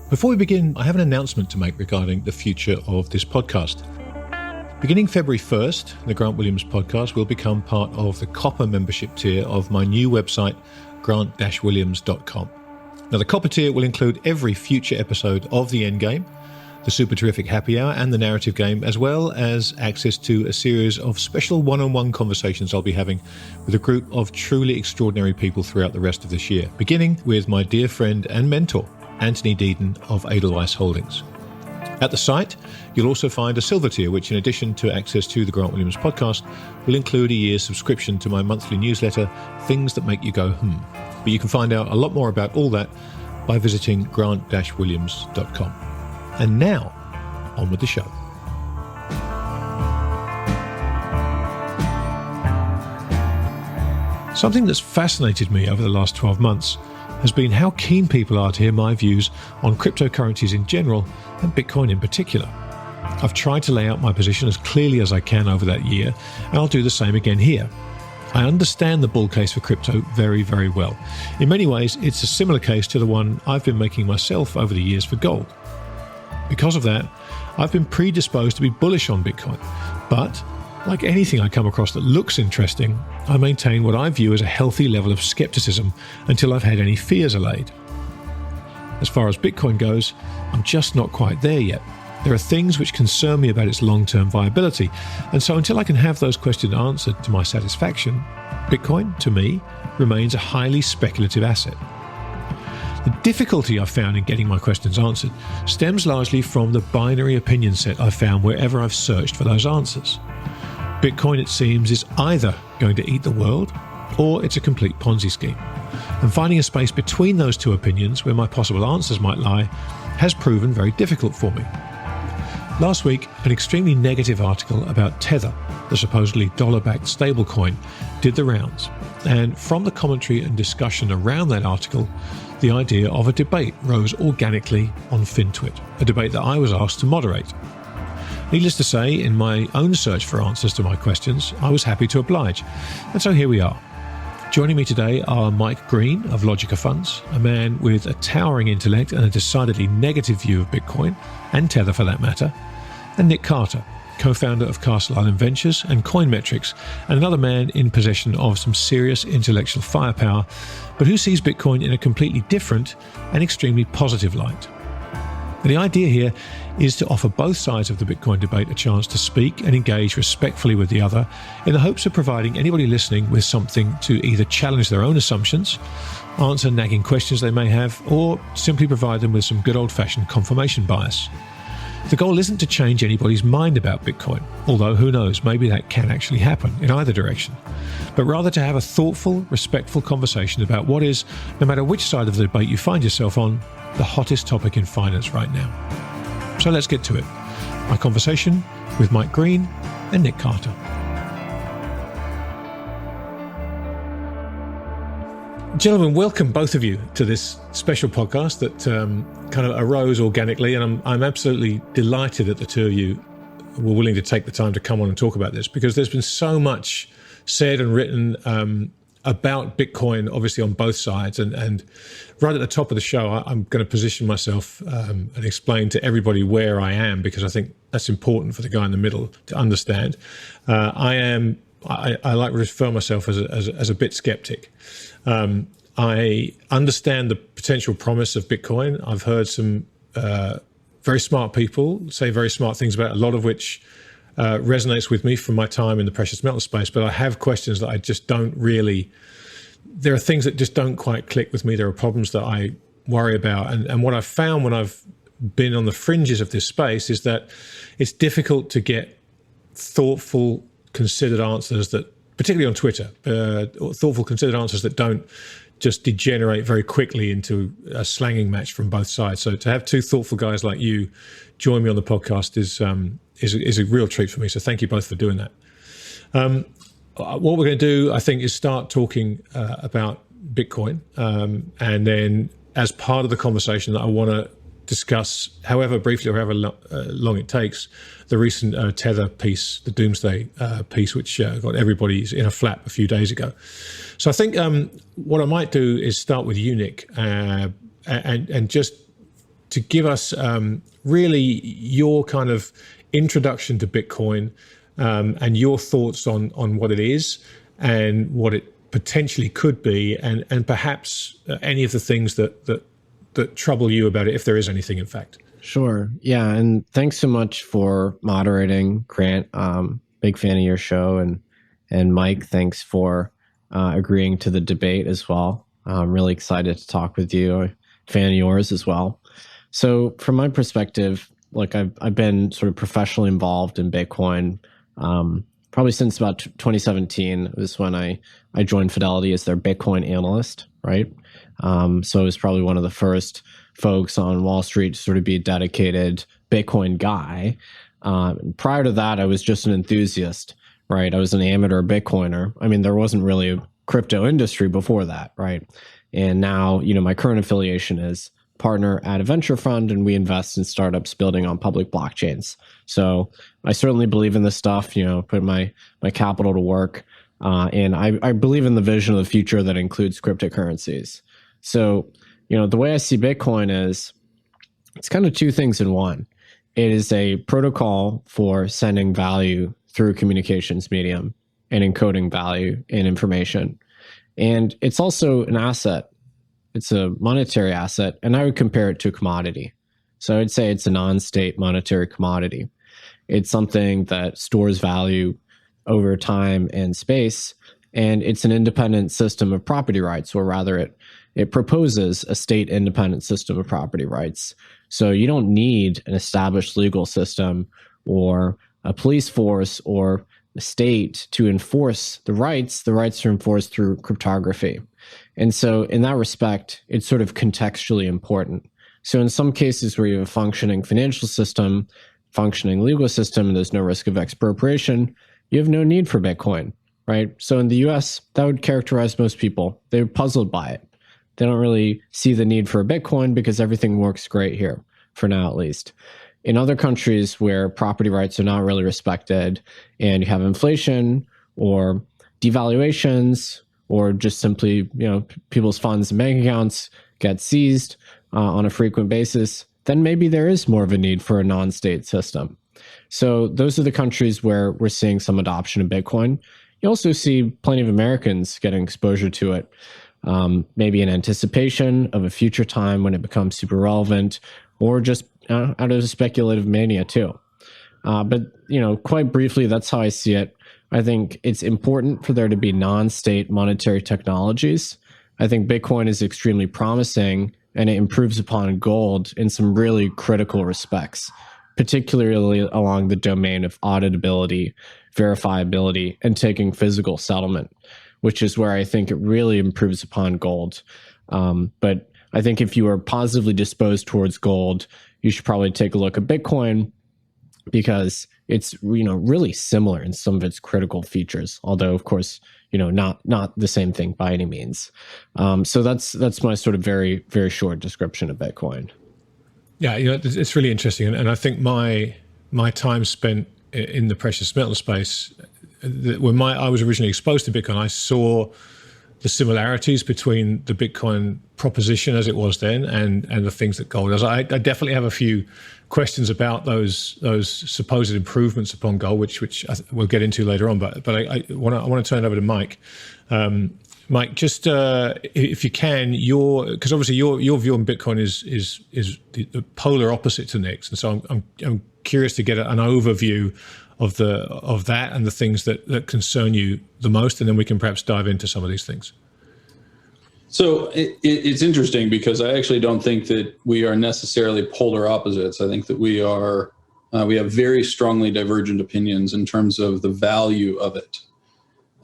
Before we begin, I have an announcement to make regarding the future of this podcast. Beginning February 1st, the Grant Williams podcast will become part of the Copper membership tier of my new website, grant-williams.com. Now, the Copper tier will include every future episode of The Endgame, the Super Terrific Happy Hour and the Narrative Game, as well as access to a series of special one-on-one conversations I'll be having with a group of truly extraordinary people throughout the rest of this year, beginning with my dear friend and mentor, Anthony Deaton of Edelweiss Holdings. At the site, you'll also find a silver tier, which in addition to access to the Grant Williams podcast, will include a year's subscription to my monthly newsletter, Things That Make You Go, But you can find out a lot more about all that by visiting grant-williams.com. And now, on with the show. Something that's fascinated me over the last 12 months has been how keen people are to hear my views on cryptocurrencies in general and Bitcoin in particular. I've tried to lay out my position as clearly as I can over that year, and I'll do the same again here. I understand the bull case for crypto very, very well. In many ways, it's a similar case to the one I've been making myself over the years for gold. Because of that, I've been predisposed to be bullish on Bitcoin. But, like anything I come across that looks interesting, I maintain what I view as a healthy level of skepticism until I've had any fears allayed. As far as Bitcoin goes, I'm just not quite there yet. There are things which concern me about its long-term viability, and so until I can have those questions answered to my satisfaction, Bitcoin, to me, remains a highly speculative asset. The difficulty I've found in getting my questions answered stems largely from the binary opinion set I've found wherever I've searched for those answers. Bitcoin, it seems, is either going to eat the world or it's a complete Ponzi scheme. And finding a space between those two opinions where my possible answers might lie has proven very difficult for me. Last week, an extremely negative article about Tether, the supposedly dollar-backed stablecoin, did the rounds. And from the commentary and discussion around that article, the idea of a debate rose organically on FinTwit, a debate that I was asked to moderate. Needless to say, in my own search for answers to my questions, I was happy to oblige. And so here we are. Joining me today are Mike Green of Logica Funds, a man with a towering intellect and a decidedly negative view of Bitcoin, and Tether for that matter, and Nick Carter, co-founder of Castle Island Ventures and Coinmetrics, and another man in possession of some serious intellectual firepower, but who sees Bitcoin in a completely different and extremely positive light. And the idea here is to offer both sides of the Bitcoin debate a chance to speak and engage respectfully with the other, in the hopes of providing anybody listening with something to either challenge their own assumptions, answer nagging questions they may have, or simply provide them with some good old-fashioned confirmation bias. The goal isn't to change anybody's mind about Bitcoin, although who knows, maybe that can actually happen in either direction, but rather to have a thoughtful, respectful conversation about what is, no matter which side of the debate you find yourself on, the hottest topic in finance right now. So let's get to it. My conversation with Mike Green and Nick Carter. Gentlemen, welcome both of you to this special podcast that kind of arose organically, and I'm absolutely delighted that the two of you were willing to take the time to come on and talk about this, because there's been so much said and written about Bitcoin, obviously on both sides, and right at the top of the show, I'm going to position myself and explain to everybody where I am, because I think that's important for the guy in the middle to understand. I like to refer myself as a bit skeptic. I understand the potential promise of Bitcoin. I've heard some very smart people say very smart things about it, a lot of which resonates with me from my time in the precious metal space, but I have questions that I just don't really, there are things that just don't quite click with me. There are problems that I worry about. And what I've found when I've been on the fringes of this space is that it's difficult to get thoughtful, considered answers that, particularly on Twitter, thoughtful, considered answers that don't just degenerate very quickly into a slanging match from both sides. So to have two thoughtful guys like you join me on the podcast is a real treat for me. So thank you both for doing that. What we're going to do, I think, is start talking about Bitcoin. And then as part of the conversation that I want to discuss, however briefly or however long it takes, the recent Tether piece, the Doomsday piece, which got everybody in a flap a few days ago. So I think what I might do is start with you, Nick, and just to give us really your kind of introduction to Bitcoin and your thoughts on what it is and what it potentially could be, and perhaps any of the things that trouble you about it, if there is anything, in fact. Sure. Yeah. And thanks so much for moderating, Grant. Big fan of your show. And Mike, thanks for agreeing to the debate as well. I'm really excited to talk with you. I'm a fan of yours as well. So from my perspective, like I've been sort of professionally involved in Bitcoin probably since about 2017. It was when I joined Fidelity as their Bitcoin analyst, right? So I was probably one of the first folks on Wall Street to sort of be a dedicated Bitcoin guy. Prior to that, I was just an enthusiast, right? I was an amateur Bitcoiner. I mean, there wasn't really a crypto industry before that, right? And now, my current affiliation is partner at a venture fund, and we invest in startups building on public blockchains. So I certainly believe in this stuff, put my capital to work. And I believe in the vision of the future that includes cryptocurrencies. So, the way I see Bitcoin is it's kind of two things in one. It is a protocol for sending value through a communications medium and encoding value in information. And it's also an asset. It's a monetary asset, and I would compare it to a commodity. So I would say it's a non-state monetary commodity. It's something that stores value over time and space, and it's an independent system of property rights, or rather it proposes a state-independent system of property rights. So you don't need an established legal system or a police force or the state to enforce the rights. The rights are enforced through cryptography. And so in that respect, it's sort of contextually important. So in some cases where you have a functioning financial system, functioning legal system, and there's no risk of expropriation, you have no need for Bitcoin, right? So in the US, that would characterize most people. They're puzzled by it. They don't really see the need for a Bitcoin because everything works great here, for now at least. In other countries where property rights are not really respected and you have inflation or devaluations or just simply, people's funds and bank accounts get seized on a frequent basis, then maybe there is more of a need for a non-state system. So those are the countries where we're seeing some adoption of Bitcoin. You also see plenty of Americans getting exposure to it, maybe in anticipation of a future time when it becomes super relevant, or just out of a speculative mania too. But quite briefly, that's how I see it. I think it's important for there to be non-state monetary technologies. I think Bitcoin is extremely promising, and it improves upon gold in some really critical respects, particularly along the domain of auditability, verifiability, and taking physical settlement, which is where I think it really improves upon gold. But I think if you are positively disposed towards gold, you should probably take a look at Bitcoin, because it's really similar in some of its critical features, although of course not the same thing by any means. So that's my sort of very, very short description of Bitcoin. Yeah, it's really interesting, and I think my time spent in the precious metal space, when I was originally exposed to Bitcoin, I saw the similarities between the Bitcoin proposition as it was then and the things that gold does. I definitely have a few questions about those supposed improvements upon gold, which we'll get into later on. But I want to turn it over to Mike. Mike, just if you can, because obviously your view on Bitcoin is the polar opposite to Nick's, and so I'm curious to get an overview of that and the things that concern you the most, and then we can perhaps dive into some of these things. So it's interesting, because I actually don't think that we are necessarily polar opposites. I think that we have very strongly divergent opinions in terms of the value of it.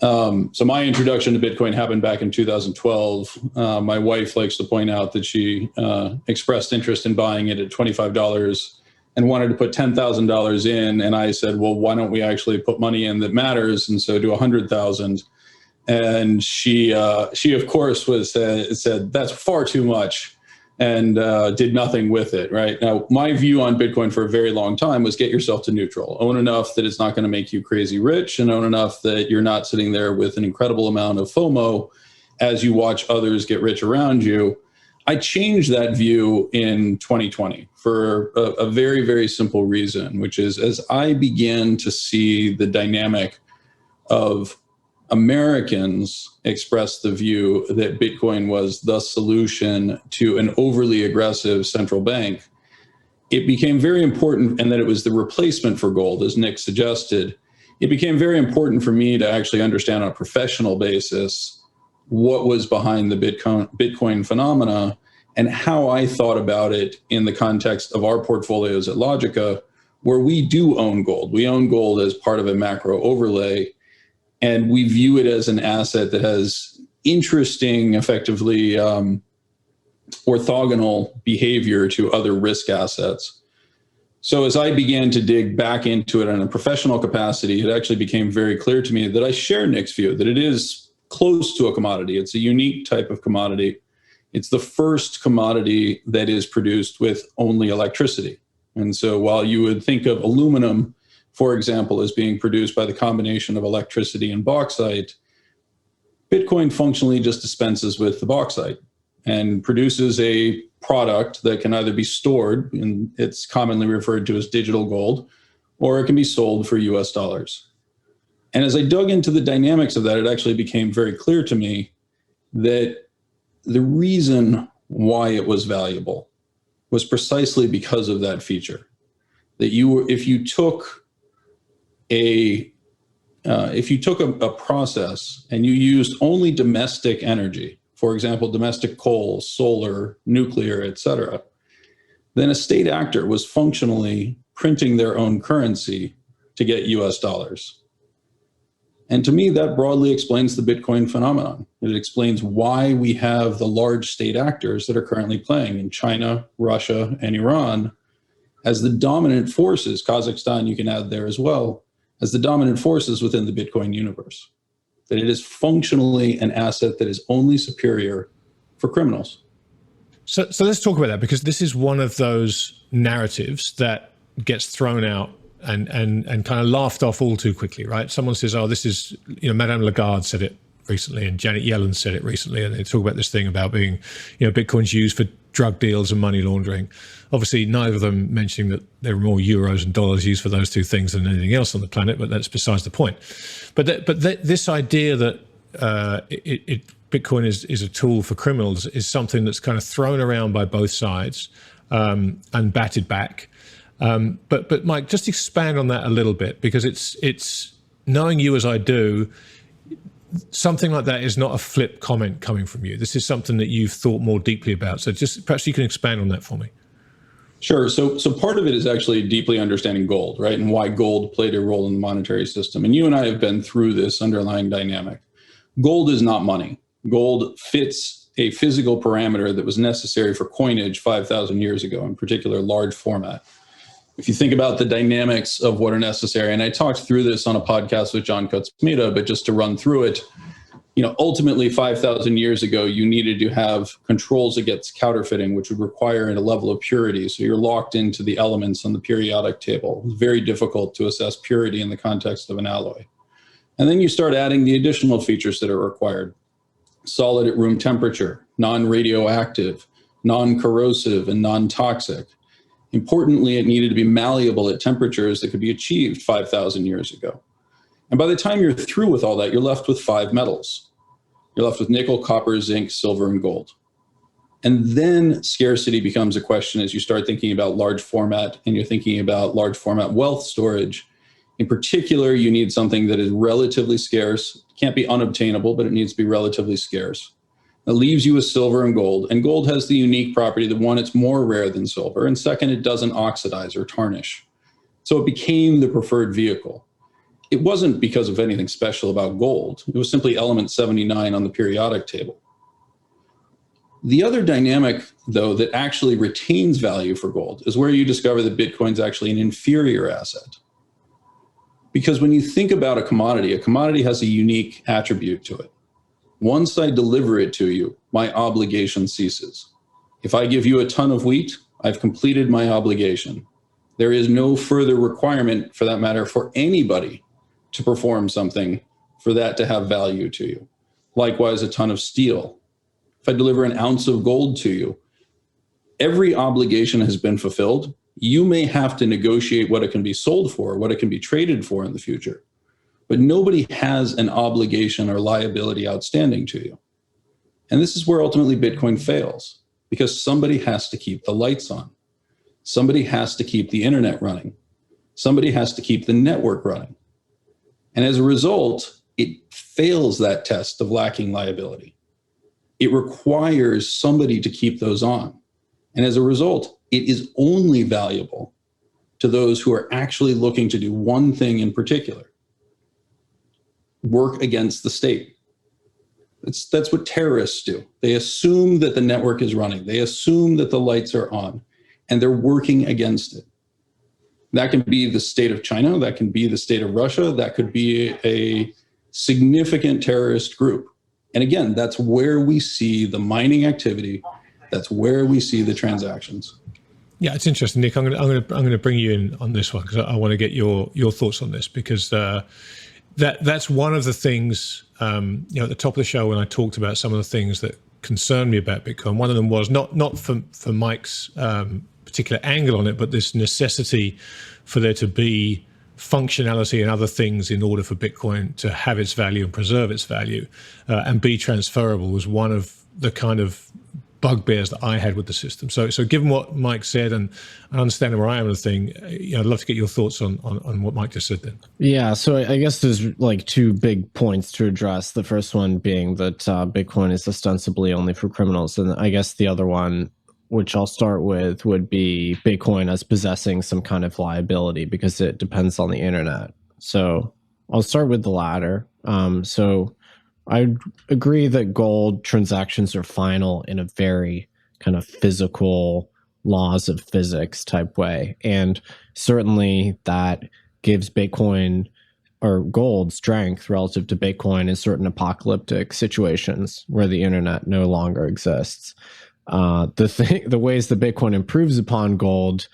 So my introduction to Bitcoin happened back in 2012. My wife likes to point out that she expressed interest in buying it at $25 and wanted to put $10,000 in. And I said, well, why don't we actually put money in that matters? And so do 100,000. And she of course said that's far too much, and did nothing with it. Right now, my view on Bitcoin for a very long time was get yourself to neutral, own enough that it's not going to make you crazy rich, and own enough that you're not sitting there with an incredible amount of FOMO as you watch others get rich around you. I changed that view in 2020 for a very, very simple reason, which is as I began to see the dynamic of Americans express the view that Bitcoin was the solution to an overly aggressive central bank, it became very important, and that it was the replacement for gold, as Nick suggested. It became very important for me to actually understand on a professional basis what was behind the Bitcoin phenomena and how I thought about it in the context of our portfolios at Logica, where we do own gold. We own gold as part of a macro overlay, and we view it as an asset that has interesting, effectively orthogonal behavior to other risk assets. So as I began to dig back into it in a professional capacity, it actually became very clear to me that I share Nick's view, that it is close to a commodity. It's a unique type of commodity. It's the first commodity that is produced with only electricity. And so while you would think of aluminum, for example, as being produced by the combination of electricity and bauxite, Bitcoin functionally just dispenses with the bauxite and produces a product that can either be stored, and it's commonly referred to as digital gold, or it can be sold for US dollars. And as I dug into the dynamics of that, it actually became very clear to me that the reason why it was valuable was precisely because of that feature. That if you took a process and you used only domestic energy, for example, domestic coal, solar, nuclear, et cetera, then a state actor was functionally printing their own currency to get US dollars. And to me, that broadly explains the Bitcoin phenomenon. It explains why we have the large state actors that are currently playing in China, Russia, and Iran as the dominant forces. Kazakhstan, you can add there as well, as the dominant forces within the Bitcoin universe. That it is functionally an asset that is only superior for criminals. So let's talk about that, because this is one of those narratives that gets thrown out and kind of laughed off all too quickly, right? Someone says, oh, this is, Madame Lagarde said it recently and Janet Yellen said it recently, and they talk about this thing about being, Bitcoin's used for drug deals and money laundering. Obviously, neither of them mentioning that there are more euros and dollars used for those two things than anything else on the planet, but that's besides the point. But this idea that Bitcoin is a tool for criminals is something that's kind of thrown around by both sides and batted back. But Mike, just expand on that a little bit, because it's knowing you as I do, something like that is not a flip comment coming from you. This is something that you've thought more deeply about. So just perhaps you can expand on that for me. Sure. So part of it is actually deeply understanding gold, right? And why gold played a role in the monetary system. And you and I have been through this underlying dynamic. Gold is not money. Gold fits a physical parameter that was necessary for coinage 5,000 years ago, in particular, large format. If you think about the dynamics of what are necessary, and I talked through this on a podcast with John Coates-Mita, but just to run through it, ultimately 5,000 years ago, you needed to have controls against counterfeiting, which would require a level of purity. So you're locked into the elements on the periodic table. It's very difficult to assess purity in the context of an alloy. And then you start adding the additional features that are required. Solid at room temperature, non-radioactive, non-corrosive, and non-toxic. Importantly, it needed to be malleable at temperatures that could be achieved 5,000 years ago. And by the time you're through with all that, you're left with 5 metals. You're left with nickel, copper, zinc, silver, and gold. And then scarcity becomes a question as you start thinking about large format and you're thinking about large format wealth storage. In particular, you need something that is relatively scarce. It can't be unobtainable, but it needs to be relatively scarce. That leaves you with silver and gold. And gold has the unique property that, one, it's more rare than silver, and second, it doesn't oxidize or tarnish. So it became the preferred vehicle. It wasn't because of anything special about gold. It was simply element 79 on the periodic table. The other dynamic, though, that actually retains value for gold is where you discover that Bitcoin's actually an inferior asset. Because when you think about a commodity has a unique attribute to it. Once I deliver it to you, my obligation ceases. If I give you a ton of wheat, I've completed my obligation. There is no further requirement, for that matter, for anybody to perform something for that to have value to you. Likewise, a ton of steel. if I deliver an ounce of gold to you, every obligation has been fulfilled. You may have to negotiate what it can be sold for, what it can be traded for in the future, but nobody has an obligation or liability outstanding to you. And this is where ultimately Bitcoin fails, because somebody has to keep the lights on. Somebody has to keep the internet running. Somebody has to keep the network running. And as a result, it fails that test of lacking liability. It requires somebody to keep those on. And as a result, it is only valuable to those who are actually looking to do one thing in particular: work against the state. That's what terrorists do. They assume that the network is running. They assume that the lights are on, and they're working against it. That can be the state of China. That can be the state of Russia. That could be a significant terrorist group. And again, that's where we see the mining activity. That's where we see the transactions. Yeah, it's interesting, Nick. I'm going to bring you in on this one because I want to get your thoughts on this, because that's one of the things. At the top of the show when I talked about some of the things that concerned me about Bitcoin, one of them was not for Mike's particular angle on it, but this necessity for there to be functionality and other things in order for Bitcoin to have its value and preserve its value and be transferable was one of the kind of bugbears that I had with the system. So given what Mike said and understanding where I am in the thing, I'd love to get your thoughts on what Mike just said then. Yeah, so I guess there's like two big points to address. The first one being that Bitcoin is ostensibly only for criminals. And I guess the other one, which I'll start with, would be Bitcoin as possessing some kind of liability because it depends on the internet. So I'll start with the latter. So I agree that gold transactions are final in a very kind of physical, laws of physics type way. And certainly that gives Bitcoin or gold strength relative to Bitcoin in certain apocalyptic situations where the internet no longer exists. The ways that Bitcoin improves upon gold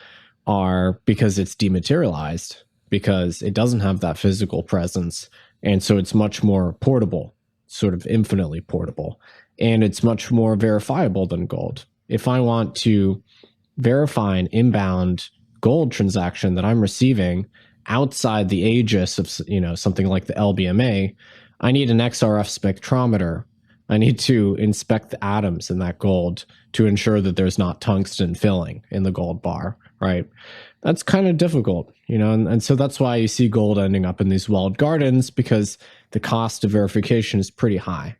are because it's dematerialized, because it doesn't have that physical presence. And so it's much more portable, sort of infinitely portable, and it's much more verifiable than gold. If I want to verify an inbound gold transaction that I'm receiving outside the aegis of something like the LBMA, I need an XRF spectrometer. I need to inspect the atoms in that gold to ensure that there's not tungsten filling in the gold bar, right? That's kind of difficult, and so that's why you see gold ending up in these walled gardens, because the cost of verification is pretty high.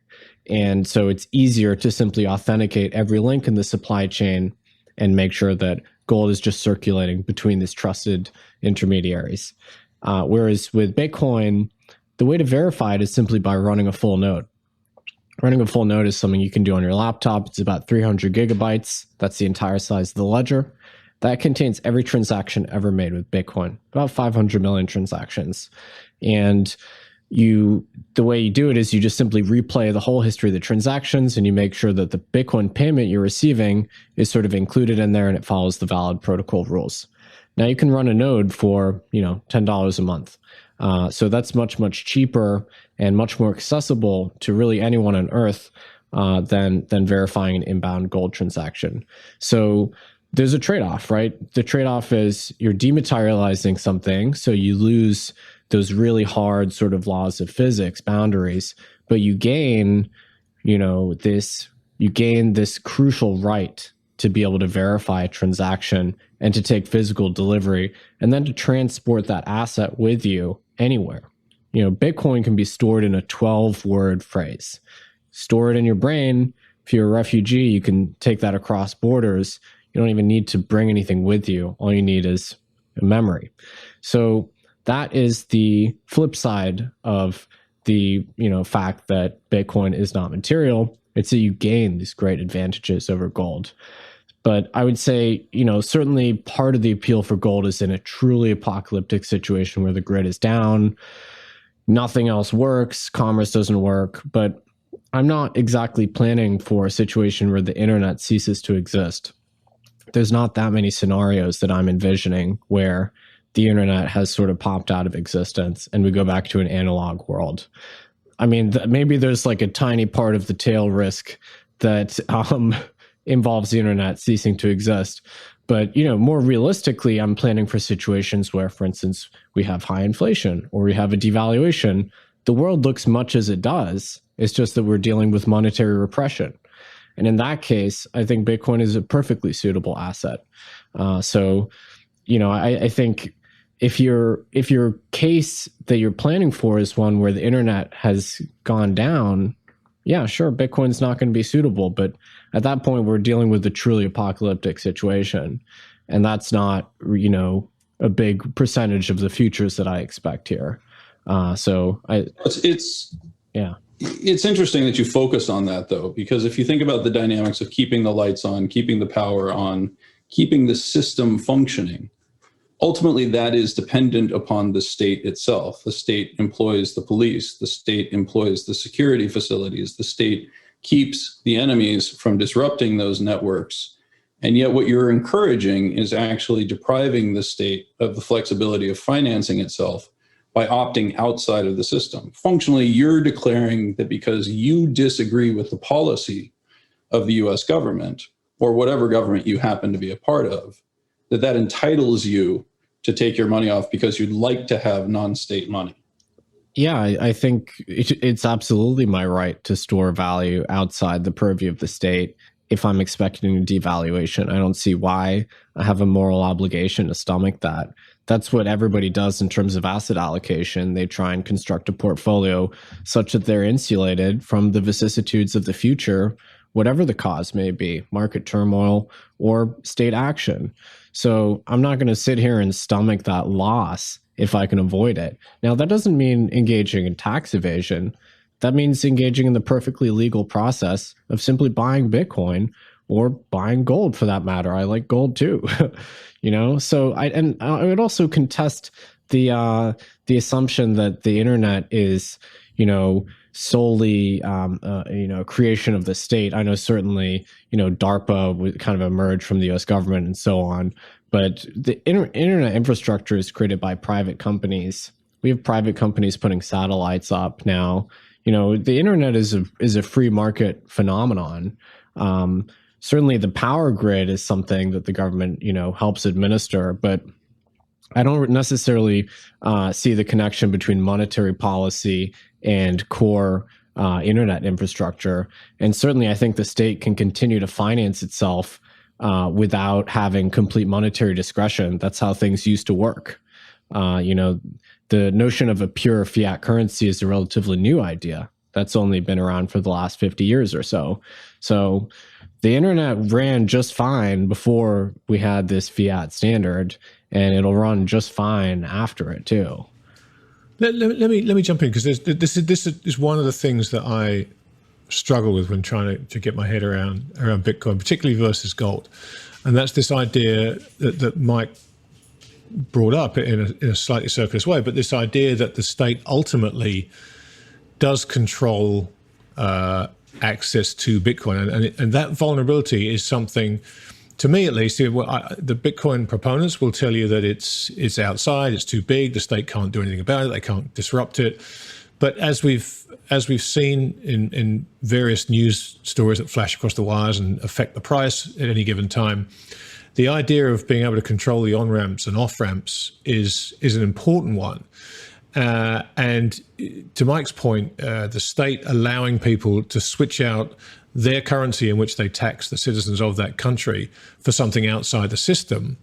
And so it's easier to simply authenticate every link in the supply chain and make sure that gold is just circulating between these trusted intermediaries. Whereas with Bitcoin, the way to verify it is simply by running a full node. Running a full node is something you can do on your laptop. It's about 300 gigabytes. That's the entire size of the ledger. That contains every transaction ever made with Bitcoin, about 500 million transactions. And the way you do it is you just simply replay the whole history of the transactions, and you make sure that the Bitcoin payment you're receiving is sort of included in there and it follows the valid protocol rules. Now you can run a node for, $10 a month. So that's much, much cheaper and much more accessible to really anyone on earth than verifying an inbound gold transaction. So there's a trade-off, right? The trade-off is you're dematerializing something, so you lose those really hard sort of laws of physics boundaries, but you gain, this crucial right to be able to verify a transaction and to take physical delivery and then to transport that asset with you anywhere. Bitcoin can be stored in a 12-word phrase. Store it in your brain. If you're a refugee, you can take that across borders. You don't even need to bring anything with you. All you need is a memory. So that is the flip side of the fact that Bitcoin is not material. It's that you gain these great advantages over gold. But I would say, certainly part of the appeal for gold is in a truly apocalyptic situation where the grid is down, nothing else works, commerce doesn't work. But I'm not exactly planning for a situation where the internet ceases to exist. There's not that many scenarios that I'm envisioning where the internet has sort of popped out of existence and we go back to an analog world. I mean, maybe there's like a tiny part of the tail risk that involves the internet ceasing to exist. But, more realistically, I'm planning for situations where, for instance, we have high inflation or we have a devaluation. The world looks much as it does. It's just that we're dealing with monetary repression. And in that case, I think Bitcoin is a perfectly suitable asset. I think if your case that you're planning for is one where the internet has gone down, yeah, sure, Bitcoin's not going to be suitable. But at that point, we're dealing with a truly apocalyptic situation. And that's not, a big percentage of the futures that I expect here. It's interesting that you focus on that, though, because if you think about the dynamics of keeping the lights on, keeping the power on, keeping the system functioning, ultimately that is dependent upon the state itself. The state employs the police, the state employs the security facilities, the state keeps the enemies from disrupting those networks. And yet what you're encouraging is actually depriving the state of the flexibility of financing itself by opting outside of the system. Functionally, you're declaring that because you disagree with the policy of the US government or whatever government you happen to be a part of, that entitles you to take your money off because you'd like to have non-state money. Yeah, I think it's absolutely my right to store value outside the purview of the state. If I'm expecting a devaluation, I don't see why I have a moral obligation to stomach that. That's what everybody does in terms of asset allocation. They try and construct a portfolio such that they're insulated from the vicissitudes of the future, whatever the cause may be, market turmoil or state action. So I'm not going to sit here and stomach that loss if I can avoid it. Now, that doesn't mean engaging in tax evasion. That means engaging in the perfectly legal process of simply buying Bitcoin or buying gold for that matter. I like gold too. So I would also contest the assumption that the internet is, solely, creation of the state. I know certainly, DARPA would kind of emerge from the US government and so on, but the internet infrastructure is created by private companies. We have private companies putting satellites up now. The internet is a free market phenomenon. Certainly the power grid is something that the government, helps administer, but I don't necessarily see the connection between monetary policy and core internet infrastructure. And certainly I think the state can continue to finance itself without having complete monetary discretion. That's how things used to work. The notion of a pure fiat currency is a relatively new idea. That's only been around for the last 50 years or so. So the internet ran just fine before we had this fiat standard, and it'll run just fine after it too. Let me jump in, because this is one of the things that I struggle with when trying to get my head around Bitcoin, particularly versus gold, and that's this idea that Mike brought up in a slightly circuitous way, but this idea that the state ultimately does control access to Bitcoin, and that vulnerability is something, to me at least, the Bitcoin proponents will tell you that it's outside, it's too big, the state can't do anything about it, they can't disrupt it. But as we've seen in various news stories that flash across the wires and affect the price at any given time, the idea of being able to control the on-ramps and off-ramps is an important one. And to Mike's point, the state allowing people to switch out their currency in which they tax the citizens of that country for something outside the system,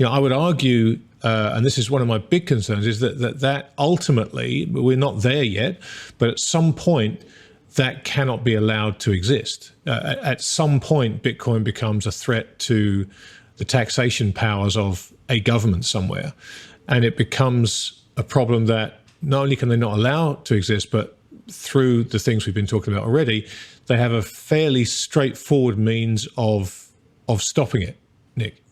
I would argue, and this is one of my big concerns, is that ultimately, we're not there yet, but at some point, that cannot be allowed to exist. At some point, Bitcoin becomes a threat to the taxation powers of a government somewhere, and it becomes a problem that not only can they not allow to exist, but through the things we've been talking about already, they have a fairly straightforward means of stopping it. Nick?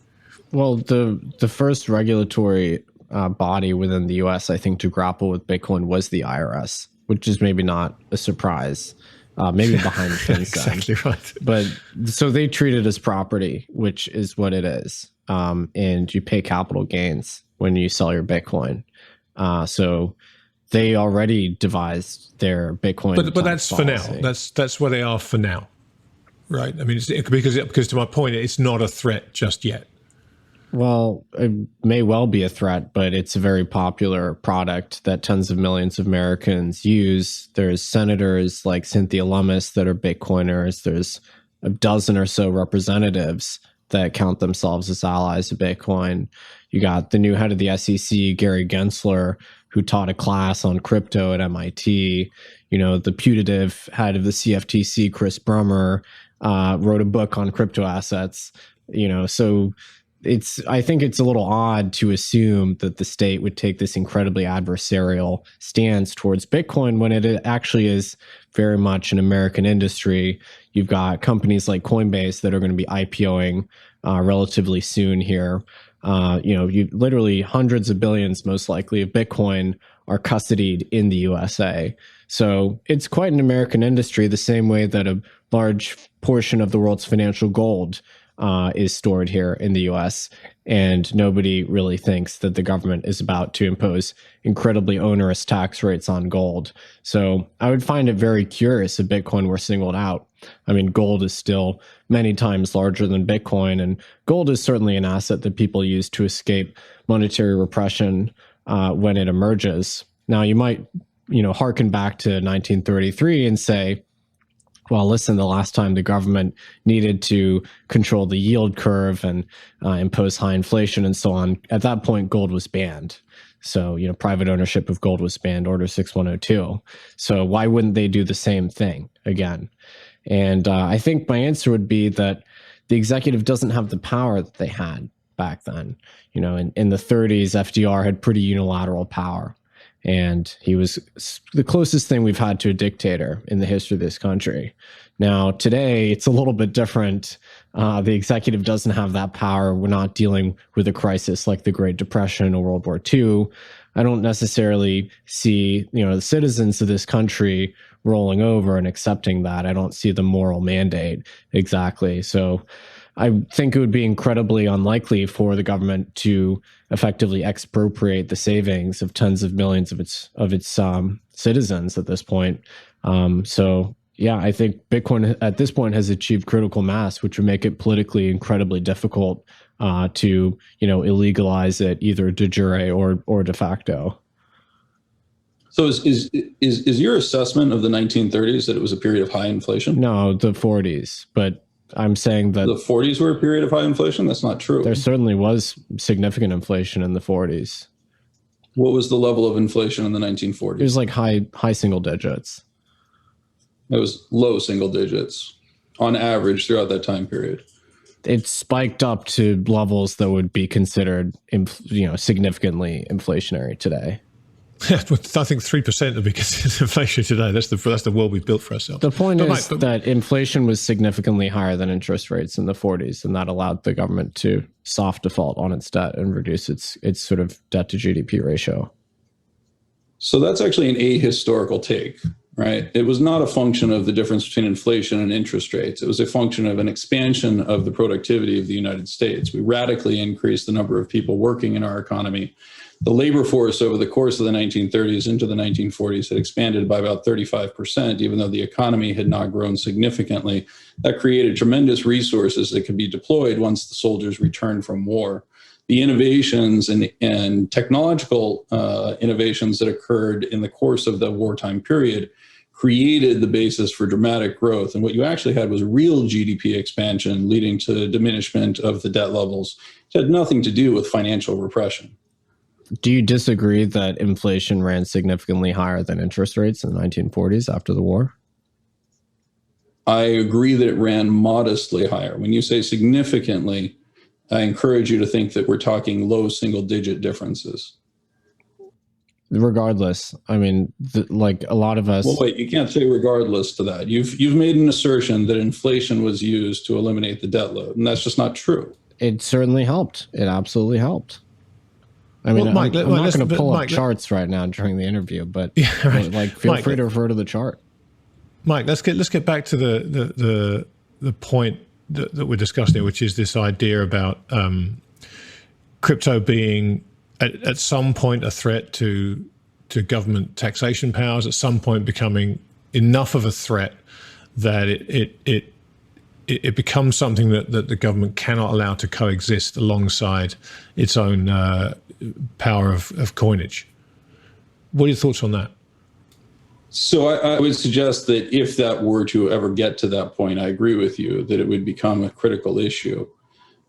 Well, the first regulatory body within the US, I think, to grapple with Bitcoin was the IRS, which is maybe not a surprise, maybe behind the scenes. Exactly right. But so they treat it as property, which is what it is. And you pay capital gains when you sell your Bitcoin. So they already devised their Bitcoin. But that's policy. For now. That's where they are for now. right? I mean, because to my point, it's not a threat just yet. Well, it may well be a threat, but it's a very popular product that tens of millions of Americans use. There's senators like Cynthia Lummis that are Bitcoiners. There's a dozen or so representatives that count themselves as allies of Bitcoin. You got the new head of the SEC, Gary Gensler, who taught a class on crypto at MIT. You know, the putative head of the CFTC, Chris Brummer, wrote a book on crypto assets. You know, so I think it's a little odd to assume that the state would take this incredibly adversarial stance towards Bitcoin when it actually is very much an American industry. You've got companies like Coinbase that are going to be IPOing relatively soon here. You literally hundreds of billions, most likely, of Bitcoin are custodied in the USA. So it's quite an American industry, the same way that a large portion of the world's financial gold is stored here in the US. And nobody really thinks that the government is about to impose incredibly onerous tax rates on gold. So I would find it very curious if Bitcoin were singled out. I mean, gold is still many times larger than Bitcoin, and gold is certainly an asset that people use to escape monetary repression when it emerges. Now, you might, harken back to 1933 and say, well, listen, the last time the government needed to control the yield curve and impose high inflation and so on, at that point, gold was banned. So, private ownership of gold was banned, Order 6102. So why wouldn't they do the same thing again? And I think my answer would be that the executive doesn't have the power that they had back then. In the 30s, FDR had pretty unilateral power. And he was the closest thing we've had to a dictator in the history of this country. Now, today, it's a little bit different. The executive doesn't have that power. We're not dealing with a crisis like the Great Depression or World War II. I don't necessarily see, the citizens of this country rolling over and accepting that. I don't see the moral mandate exactly. So I think it would be incredibly unlikely for the government to effectively expropriate the savings of tens of millions of its citizens at this point. I think Bitcoin at this point has achieved critical mass, which would make it politically incredibly difficult to illegalize it either de jure or de facto. So is your assessment of the 1930s that it was a period of high inflation? No, the 40s, but I'm saying that the 40s were a period of high inflation. That's not true. There certainly was significant inflation in the 40s. What was the level of inflation in the 1940s? It was like high single digits. It was low single digits on average throughout that time period. It spiked up to levels that would be considered, significantly inflationary today. I think 3% would be considered inflation today. That's the world we've built for ourselves. The point is that inflation was significantly higher than interest rates in the 40s, and that allowed the government to soft default on its debt and reduce its sort of debt to GDP ratio. So that's actually an ahistorical take, right? It was not a function of the difference between inflation and interest rates. It was a function of an expansion of the productivity of the United States. We radically increased the number of people working in our economy. The labor force over the course of the 1930s into the 1940s had expanded by about 35%, even though the economy had not grown significantly. That created tremendous resources that could be deployed once the soldiers returned from war. The innovations and technological innovations that occurred in the course of the wartime period created the basis for dramatic growth. And what you actually had was real GDP expansion leading to diminishment of the debt levels. It had nothing to do with financial repression. Do you disagree that inflation ran significantly higher than interest rates in the 1940s after the war? I agree that it ran modestly higher. When you say significantly, I encourage you to think that we're talking low single-digit differences. Regardless, I mean, like a lot of us. Well, wait, you can't say regardless to that. You've made an assertion that inflation was used to eliminate the debt load, and that's just not true. It certainly helped. It absolutely helped. I mean, Mike, I'm not going to pull up charts right now during the interview, but feel free to refer to the chart. Mike, let's get back to the point that we're discussing here, which is this idea about crypto being at some point a threat to government taxation powers, at some point becoming enough of a threat that it it becomes something that the government cannot allow to coexist alongside its own power of coinage. What are your thoughts on that? So I would suggest that if that were to ever get to that point, I agree with you that it would become a critical issue.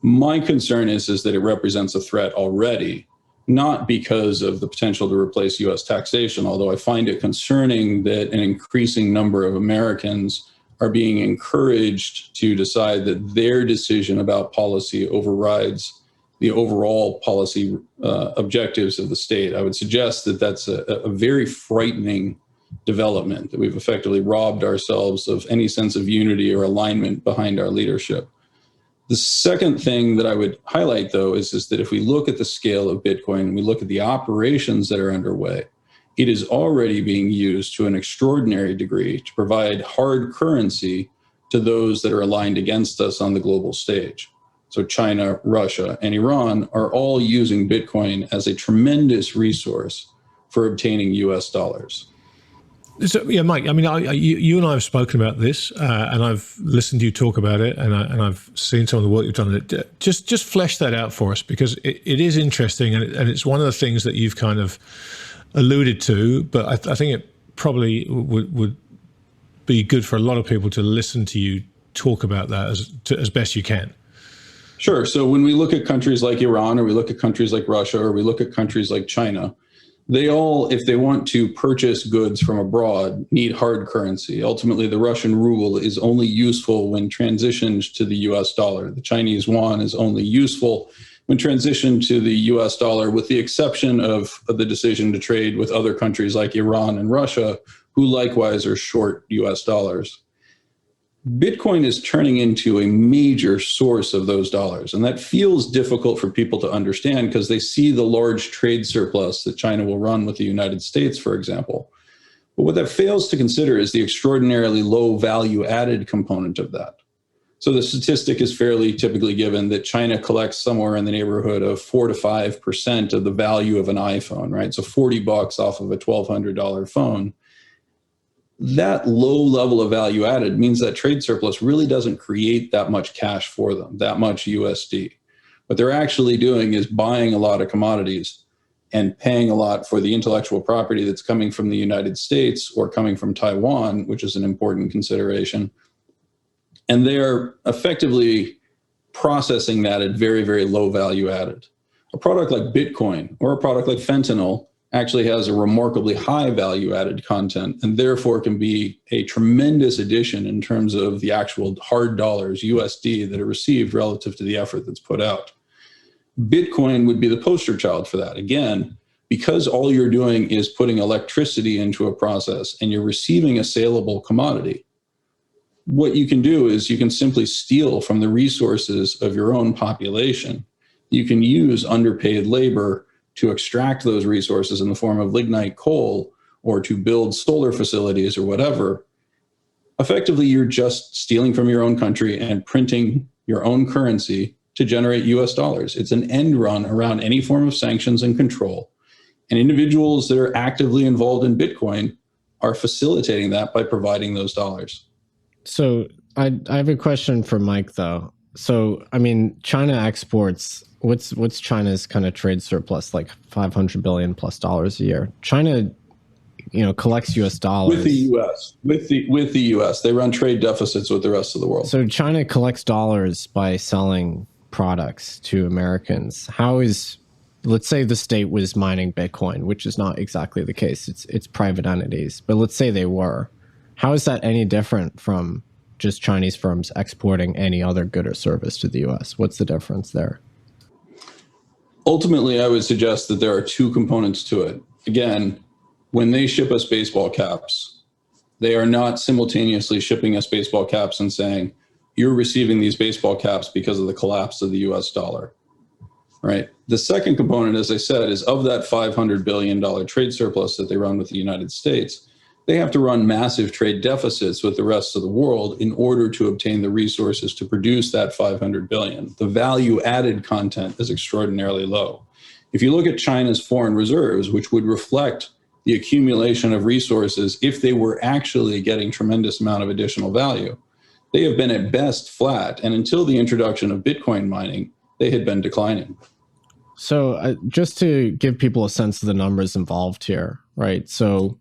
My concern is that it represents a threat already, not because of the potential to replace U.S. taxation, although I find it concerning that an increasing number of Americans are being encouraged to decide that their decision about policy overrides the overall policy objectives of the state. I would suggest that that's a very frightening development, that we've effectively robbed ourselves of any sense of unity or alignment behind our leadership. The second thing that I would highlight, though, is that if we look at the scale of Bitcoin and we look at the operations that are underway, it is already being used to an extraordinary degree to provide hard currency to those that are aligned against us on the global stage. So China, Russia, and Iran are all using Bitcoin as a tremendous resource for obtaining US dollars. So, yeah, Mike, I mean, you and I have spoken about this, and I've listened to you talk about it, and I've seen some of the work you've done. Just flesh that out for us, because it is interesting, and it's one of the things that you've kind of alluded to, but I think it probably would be good for a lot of people to listen to you talk about that as best you can. Sure. So when we look at countries like Iran, or we look at countries like Russia, or we look at countries like China, they all, if they want to purchase goods from abroad, need hard currency. Ultimately, the Russian ruble is only useful when transitioned to the US dollar. The Chinese yuan is only useful when transitioned to the US dollar, with the exception of the decision to trade with other countries like Iran and Russia, who likewise are short US dollars. Bitcoin is turning into a major source of those dollars. And that feels difficult for people to understand because they see the large trade surplus that China will run with the United States, for example. But what that fails to consider is the extraordinarily low value added component of that. So the statistic is fairly typically given that China collects somewhere in the neighborhood of 4 to 5% of the value of an iPhone, right? So $40 off of a $1,200 phone. That low level of value added means that trade surplus really doesn't create that much cash for them, that much USD. What they're actually doing is buying a lot of commodities and paying a lot for the intellectual property that's coming from the United States or coming from Taiwan, which is an important consideration. And they're effectively processing that at very, very low value added. A product like Bitcoin or a product like fentanyl actually has a remarkably high value added content, and therefore can be a tremendous addition in terms of the actual hard dollars, USD, that are received relative to the effort that's put out. Bitcoin would be the poster child for that. Again, because all you're doing is putting electricity into a process and you're receiving a saleable commodity, what you can do is you can simply steal from the resources of your own population. You can use underpaid labor to extract those resources in the form of lignite coal or to build solar facilities or whatever. Effectively, you're just stealing from your own country and printing your own currency to generate US dollars. It's an end run around any form of sanctions and control. And individuals that are actively involved in Bitcoin are facilitating that by providing those dollars. So I have a question for Mike, though. So, I mean, China exports, what's China's kind of trade surplus, like $500 billion plus a year? China, collects US dollars. With the US. They run trade deficits with the rest of the world. So China collects dollars by selling products to Americans. Let's say the state was mining Bitcoin, which is not exactly the case. It's private entities, but let's say they were. How is that any different from just Chinese firms exporting any other good or service to the US? What's the difference there? Ultimately, I would suggest that there are two components to it. Again, when they ship us baseball caps, they are not simultaneously shipping us baseball caps and saying, you're receiving these baseball caps because of the collapse of the US dollar, right? The second component, as I said, is of that $500 billion trade surplus that they run with the United States, they have to run massive trade deficits with the rest of the world in order to obtain the resources to produce that 500 billion. The value added content is extraordinarily low. If you look at China's foreign reserves, which would reflect the accumulation of resources if they were actually getting tremendous amount of additional value, they have been at best flat. And until the introduction of Bitcoin mining, they had been declining. So just to give people a sense of the numbers involved here, right? So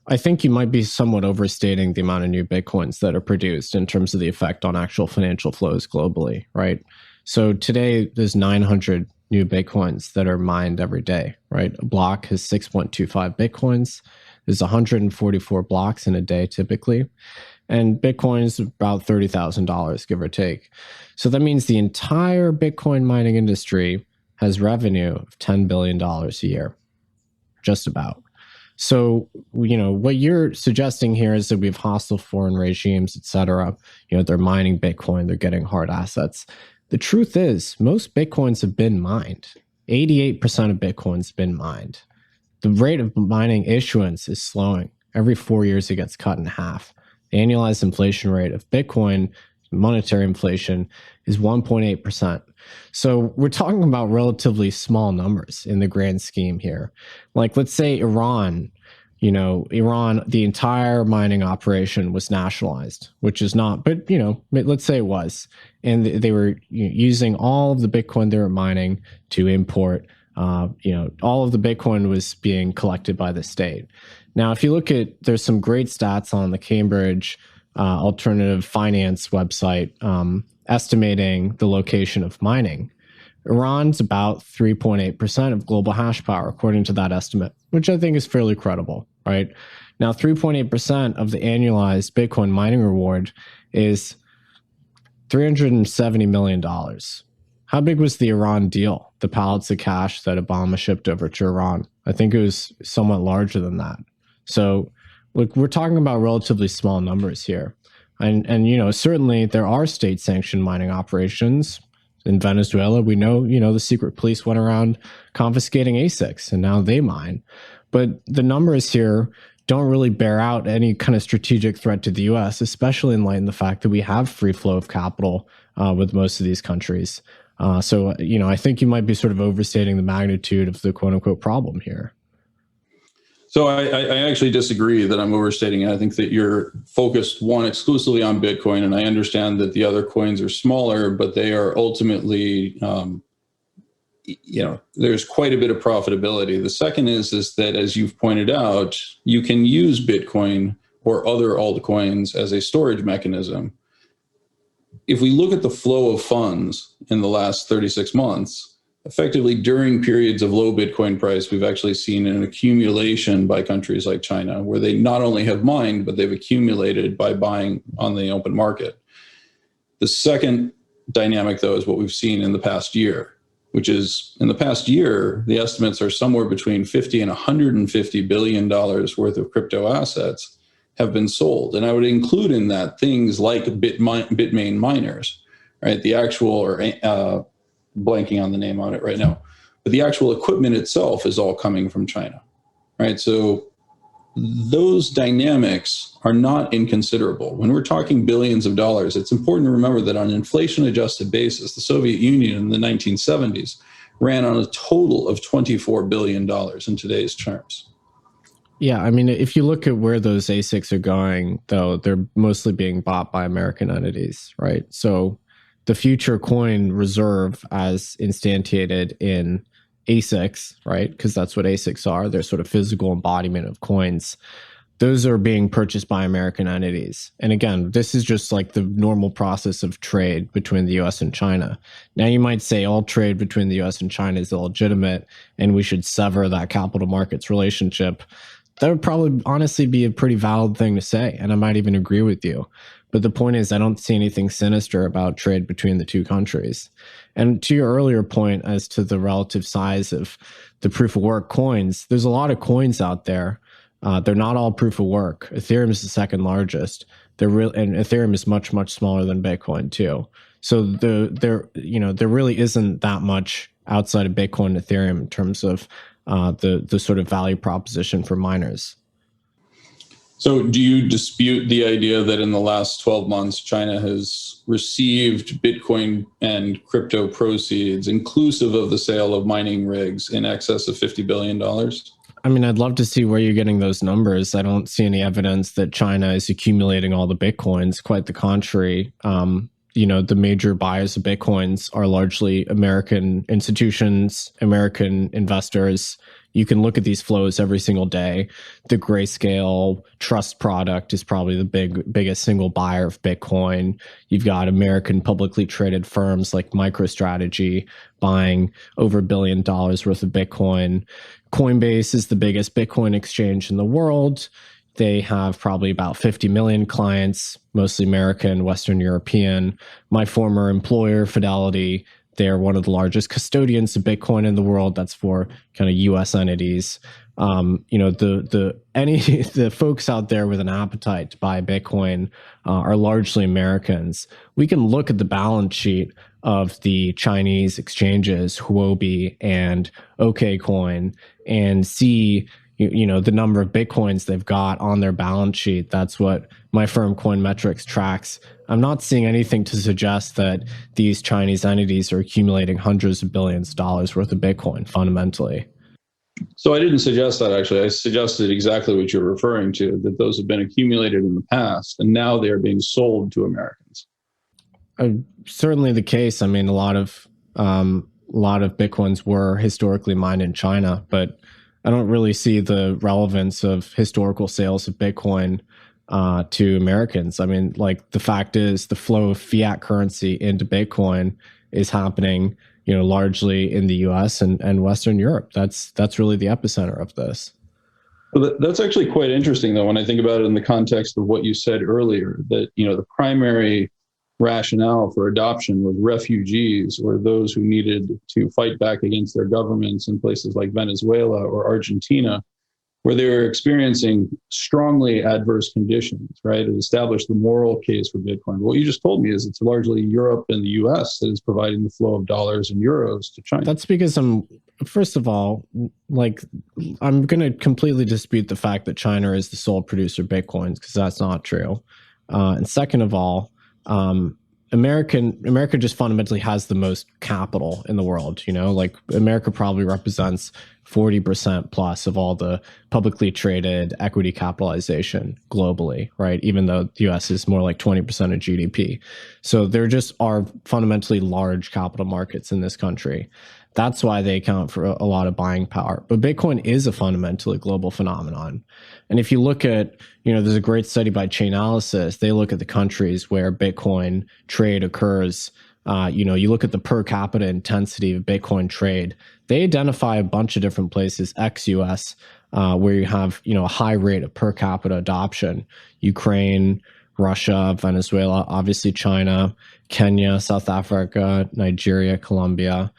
I think you might be somewhat overstating the amount of new Bitcoins that are produced in terms of the effect on actual financial flows globally, right? So today there's 900 new Bitcoins that are mined every day, right? A block has 6.25 Bitcoins. There's 144 blocks in a day typically. And Bitcoin is about $30,000, give or take. So that means the entire Bitcoin mining industry has revenue of $10 billion a year, just about. So, what you're suggesting here is that we have hostile foreign regimes, et cetera. They're mining Bitcoin, they're getting hard assets. The truth is, most Bitcoins have been mined. 88% of Bitcoin's been mined. The rate of mining issuance is slowing. Every 4 years, it gets cut in half. The annualized inflation rate of Bitcoin, monetary inflation, is 1.8%. So we're talking about relatively small numbers in the grand scheme here. Like, let's say Iran, the entire mining operation was nationalized, which is not, but, let's say it was. And they were using all of the Bitcoin they were mining to import. All of the Bitcoin was being collected by the state. Now, if you look there's some great stats on the Cambridge alternative finance website estimating the location of mining. Iran's about 3.8% of global hash power, according to that estimate, which I think is fairly credible, right? Now, 3.8% of the annualized Bitcoin mining reward is $370 million. How big was the Iran deal, the pallets of cash that Obama shipped over to Iran? I think it was somewhat larger than that. So, look, we're talking about relatively small numbers here. And certainly there are state-sanctioned mining operations. In Venezuela, we know, the secret police went around confiscating ASICs, and now they mine. But the numbers here don't really bear out any kind of strategic threat to the U.S., especially in light of the fact that we have free flow of capital with most of these countries. So, I think you might be sort of overstating the magnitude of the quote-unquote problem here. So I actually disagree that I'm overstating it. I think that you're focused, one, exclusively on Bitcoin, and I understand that the other coins are smaller, but they are ultimately, there's quite a bit of profitability. The second is that, as you've pointed out, you can use Bitcoin or other altcoins as a storage mechanism. If we look at the flow of funds in the last 36 months, effectively during periods of low Bitcoin price, we've actually seen an accumulation by countries like China, where they not only have mined, but they've accumulated by buying on the open market. The second dynamic, though, is what we've seen in the past year, which is in the past year, the estimates are somewhere between $50 and $150 billion worth of crypto assets have been sold. And I would include in that things like Bitmain miners, right? The actual, or blanking on the name on it right now, but the actual equipment itself is all coming from China, right? So those dynamics are not inconsiderable. When we're talking billions of dollars, it's important to remember that on an inflation-adjusted basis, the Soviet Union in the 1970s ran on a total of $24 billion in today's terms. Yeah, I mean, if you look at where those ASICs are going, though, they're mostly being bought by American entities, right? So the future coin reserve as instantiated in ASICs, right? Because that's what ASICs are. They're sort of physical embodiment of coins. Those are being purchased by American entities. And again, this is just like the normal process of trade between the US and China. Now, you might say all trade between the US and China is illegitimate and we should sever that capital markets relationship. That would probably honestly be a pretty valid thing to say. And I might even agree with you. But the point is, I don't see anything sinister about trade between the two countries. And to your earlier point as to the relative size of the proof of work coins, there's a lot of coins out there. They're not all proof of work. Ethereum is the second largest. And Ethereum is much, much smaller than Bitcoin too. So there really isn't that much outside of Bitcoin and Ethereum in terms of the sort of value proposition for miners. So do you dispute the idea that in the last 12 months, China has received Bitcoin and crypto proceeds, inclusive of the sale of mining rigs, in excess of $50 billion? I mean, I'd love to see where you're getting those numbers. I don't see any evidence that China is accumulating all the Bitcoins. Quite the contrary. The major buyers of Bitcoins are largely American institutions, American investors. You can look at these flows every single day. The Grayscale Trust product is probably the biggest single buyer of Bitcoin. You've got American publicly traded firms like MicroStrategy buying over $1 billion worth of Bitcoin. Coinbase is the biggest Bitcoin exchange in the world. They have probably about 50 million clients, mostly American, Western European. My former employer, Fidelity, they're one of the largest custodians of Bitcoin in the world. That's for kind of U.S. entities. The folks out there with an appetite to buy Bitcoin are largely Americans. We can look at the balance sheet of the Chinese exchanges, Huobi and OKCoin, and see the number of Bitcoins they've got on their balance sheet. That's what my firm Coinmetrics tracks. I'm not seeing anything to suggest that these Chinese entities are accumulating hundreds of billions of dollars worth of Bitcoin fundamentally. So I didn't suggest that, actually. I suggested exactly what you're referring to, that those have been accumulated in the past and now they are being sold to Americans. Certainly the case. I mean, a lot of Bitcoins were historically mined in China, but I don't really see the relevance of historical sales of Bitcoin to Americans. I mean, like, the fact is the flow of fiat currency into Bitcoin is happening, largely in the US and Western Europe. That's really the epicenter of this. Well, that's actually quite interesting, though, when I think about it in the context of what you said earlier, that, the primary rationale for adoption was refugees, or those who needed to fight back against their governments in places like Venezuela or Argentina, where they were experiencing strongly adverse conditions, right? It established the moral case for Bitcoin. What you just told me is it's largely Europe and the US that is providing the flow of dollars and euros to China. That's because first of all, I'm going to completely dispute the fact that China is the sole producer of Bitcoins, because that's not true. And second of all, America just fundamentally has the most capital in the world. America probably represents 40% plus of all the publicly traded equity capitalization globally, right? Even though the US is more like 20% of GDP. So there just are fundamentally large capital markets in this country. That's why they account for a lot of buying power. But Bitcoin is a fundamentally global phenomenon. And if you look at, there's a great study by Chainalysis. They look at the countries where Bitcoin trade occurs. You look at the per capita intensity of Bitcoin trade. They identify a bunch of different places, ex-US, where you have, a high rate of per capita adoption. Ukraine, Russia, Venezuela, obviously China, Kenya, South Africa, Nigeria, Colombia.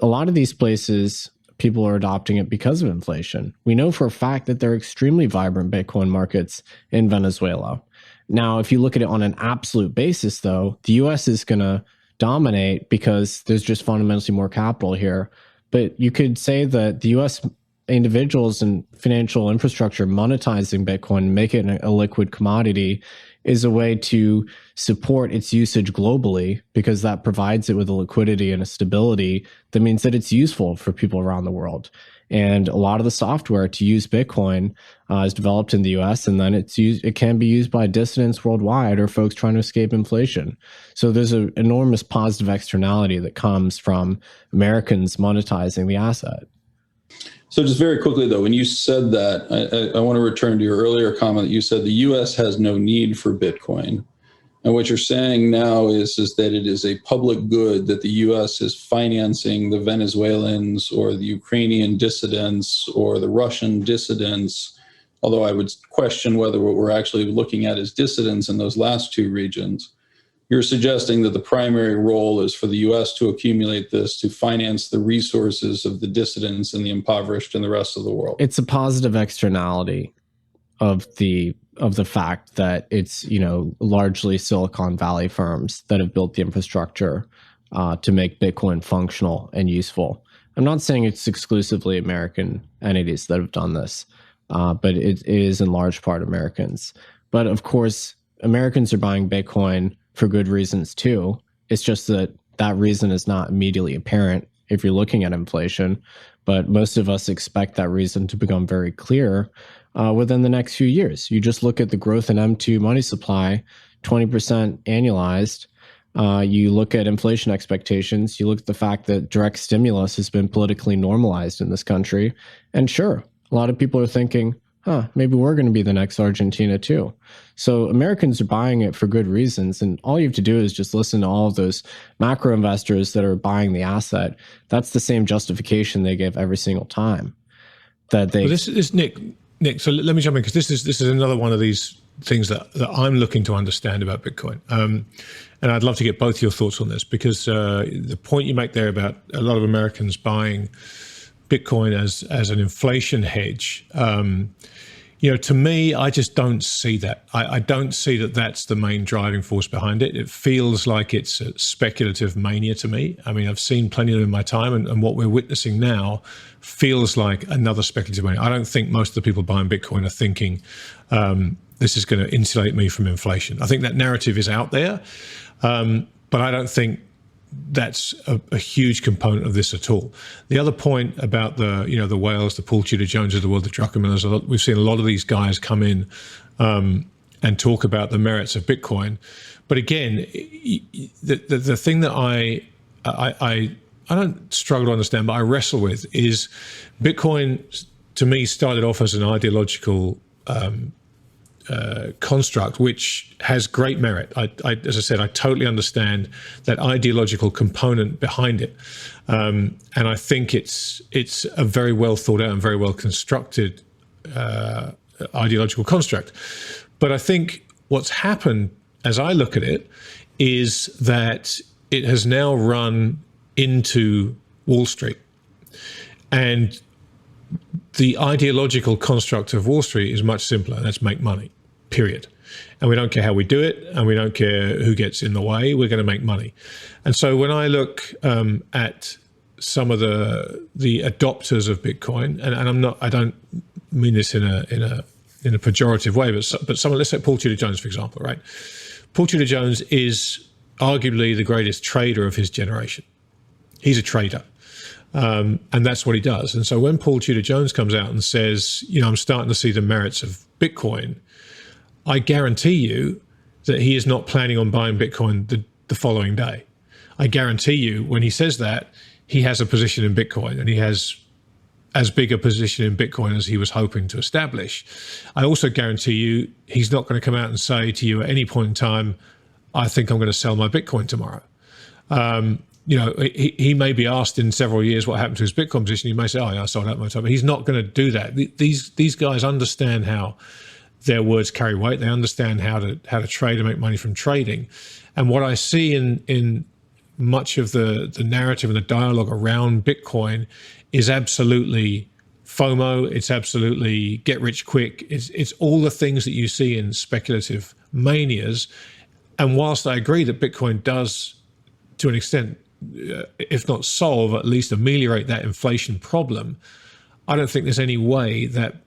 A lot of these places, people are adopting it because of inflation. We know for a fact that there are extremely vibrant Bitcoin markets in Venezuela. Now, if you look at it on an absolute basis, though, the US is going to dominate because there's just fundamentally more capital here. But you could say that the US individuals and financial infrastructure monetizing Bitcoin, make it a liquid commodity, is a way to support its usage globally, because that provides it with a liquidity and a stability that means that it's useful for people around the world. And a lot of the software to use Bitcoin is developed in the US, and then it can be used by dissidents worldwide or folks trying to escape inflation. So there's an enormous positive externality that comes from Americans monetizing the asset. So just very quickly, though, when you said that, I want to return to your earlier comment that you said the U.S. has no need for Bitcoin. And what you're saying now is that it is a public good, that the U.S. is financing the Venezuelans or the Ukrainian dissidents or the Russian dissidents, although I would question whether what we're actually looking at is dissidents in those last two regions. You're suggesting that the primary role is for the U.S. to accumulate this to finance the resources of the dissidents and the impoverished in the rest of the world. It's a positive externality of the fact that it's, largely Silicon Valley firms that have built the infrastructure to make Bitcoin functional and useful. I'm not saying it's exclusively American entities that have done this, but it is in large part Americans. But of course, Americans are buying Bitcoin for good reasons too. It's just that reason is not immediately apparent if you're looking at inflation. But most of us expect that reason to become very clear within the next few years. You just look at the growth in M2 money supply, 20% annualized. You look at inflation expectations. You look at the fact that direct stimulus has been politically normalized in this country. And sure, a lot of people are thinking, maybe we're going to be the next Argentina too. So Americans are buying it for good reasons. And all you have to do is just listen to all of those macro investors that are buying the asset. That's the same justification they give every single time. That they. Well, this is Nick. So let me jump in, because this is another one of these things that I'm looking to understand about Bitcoin. And I'd love to get both your thoughts on this, because the point you make there about a lot of Americans buying Bitcoin as an inflation hedge, to me, I just don't see that. I don't see that that's the main driving force behind it. It feels like it's a speculative mania to me. I mean, I've seen plenty of them in my time, and what we're witnessing now feels like another speculative mania. I don't think most of the people buying Bitcoin are thinking this is going to insulate me from inflation. I think that narrative is out there, but I don't think that's a huge component of this at all. The other point about the whales, the Paul Tudor Jones of the world, the Druckenmillers, we've seen a lot of these guys come in and talk about the merits of Bitcoin. But again, the thing that I don't struggle to understand, but I wrestle with, is Bitcoin, to me, started off as an ideological construct, which has great merit. As I said, I totally understand that ideological component behind it, and I think it's a very well thought out and very well constructed ideological construct. But I think what's happened, as I look at it, is that it has now run into Wall Street, and the ideological construct of Wall Street is much simpler, and that's make money. Period. And we don't care how we do it, and we don't care who gets in the way. We're going to make money. And so when I look at some of the adopters of Bitcoin, and I don't mean this in a pejorative way, but someone, let's say Paul Tudor Jones, for example, right? Paul Tudor Jones is arguably the greatest trader of his generation. He's a trader. And that's what he does. And so when Paul Tudor Jones comes out and says, I'm starting to see the merits of Bitcoin, I guarantee you that he is not planning on buying Bitcoin the following day. I guarantee you when he says that, he has a position in Bitcoin, and he has as big a position in Bitcoin as he was hoping to establish. I also guarantee you he's not going to come out and say to you at any point in time, I think I'm going to sell my Bitcoin tomorrow. He may be asked in several years what happened to his Bitcoin position. He may say, I sold out my time. But he's not going to do that. These guys understand how their words carry weight. They understand how to trade and make money from trading. And what I see in much of the narrative and the dialogue around Bitcoin is absolutely FOMO. It's absolutely get rich quick. It's all the things that you see in speculative manias. And whilst I agree that Bitcoin does, to an extent, if not solve, at least ameliorate that inflation problem, I don't think there's any way that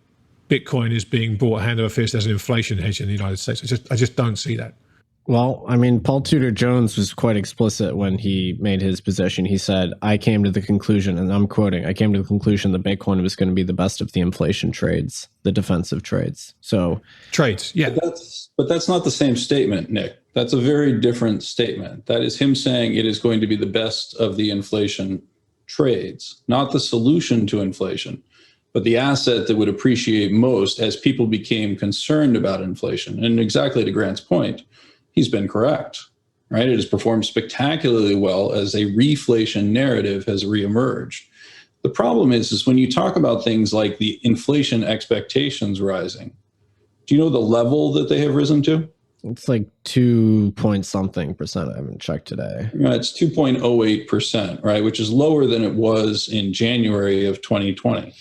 Bitcoin is being brought hand over fist as an inflation hedge in the United States. I just don't see that. Well, I mean, Paul Tudor Jones was quite explicit when he made his position. He said, I came to the conclusion, and I'm quoting, I came to the conclusion that Bitcoin was going to be the best of the inflation trades, the defensive trades. So trades, yeah. But that's not the same statement, Nick. That's a very different statement. That is him saying it is going to be the best of the inflation trades, not the solution to inflation, but the asset that would appreciate most as people became concerned about inflation. And exactly to Grant's point, he's been correct, right? It has performed spectacularly well as a reflation narrative has reemerged. The problem is when you talk about things like the inflation expectations rising, do you know the level that they have risen to? It's like 2 point something percent. I haven't checked today. It's 2.08%, right? Which is lower than it was in January of 2020.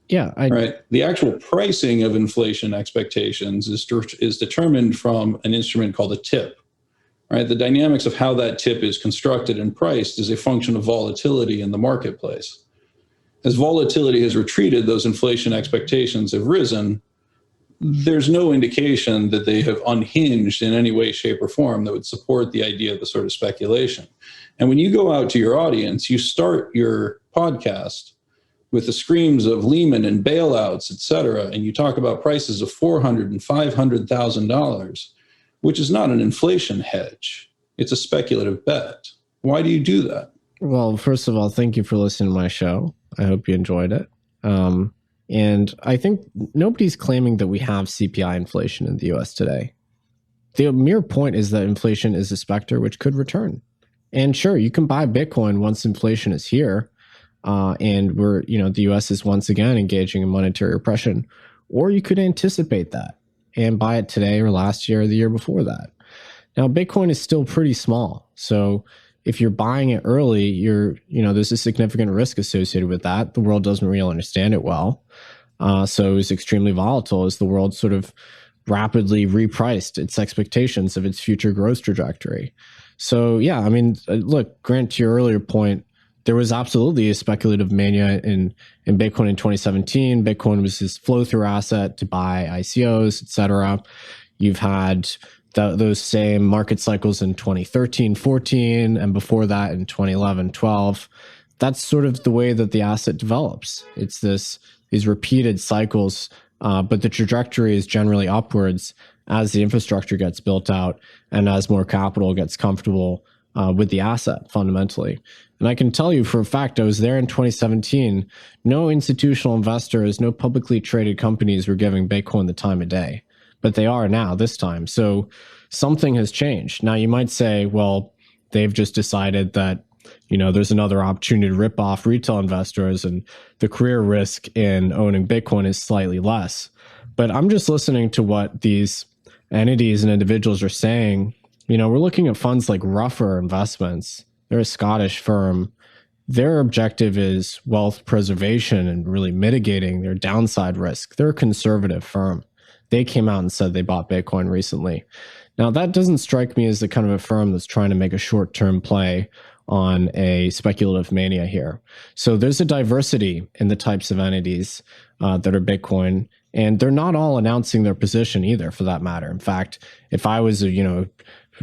Yeah. Right. The actual pricing of inflation expectations is determined from an instrument called a tip, right? The dynamics of how that tip is constructed and priced is a function of volatility in the marketplace. As volatility has retreated, those inflation expectations have risen. there's no indication that they have unhinged in any way, shape, or form that would support the idea of the sort of speculation. And when you go out to your audience, you start your podcast with the screams of Lehman and bailouts, et cetera, and you talk about prices of $400,000 and $500,000, which is not an inflation hedge. It's a speculative bet. Why do you do that? Well, first of all, thank you for listening to my show. I hope you enjoyed it. And I think nobody's claiming that we have CPI inflation in the US today. The mere point is that inflation is a specter which could return. And sure, you can buy Bitcoin once inflation is here, and the US is once again engaging in monetary repression, or you could anticipate that and buy it today or last year or the year before that. Now, Bitcoin is still pretty small. So if you're buying it early, there's a significant risk associated with that. The world doesn't really understand it well. So it's extremely volatile as the world sort of rapidly repriced its expectations of its future growth trajectory. So yeah, I mean, look, Grant, to your earlier point, there was absolutely a speculative mania in Bitcoin in 2017. Bitcoin was this flow-through asset to buy ICOs, et cetera. You've had those same market cycles in 2013, 14, and before that in 2011, 12. That's sort of the way that the asset develops. It's these repeated cycles, but the trajectory is generally upwards as the infrastructure gets built out and as more capital gets comfortable with the asset fundamentally. And I can tell you for a fact, I was there in 2017. No institutional investors, no publicly traded companies were giving Bitcoin the time of day, but they are now this time. So something has changed. Now you might say, well, they've just decided that, there's another opportunity to rip off retail investors and the career risk in owning Bitcoin is slightly less. But I'm just listening to what these entities and individuals are saying. We're looking at funds like Ruffer Investments. They're a Scottish firm. Their objective is wealth preservation and really mitigating their downside risk. They're a conservative firm. They came out and said they bought Bitcoin recently. Now, that doesn't strike me as the kind of a firm that's trying to make a short-term play on a speculative mania here. So there's a diversity in the types of entities that are Bitcoin, and they're not all announcing their position either, for that matter. In fact, if I was a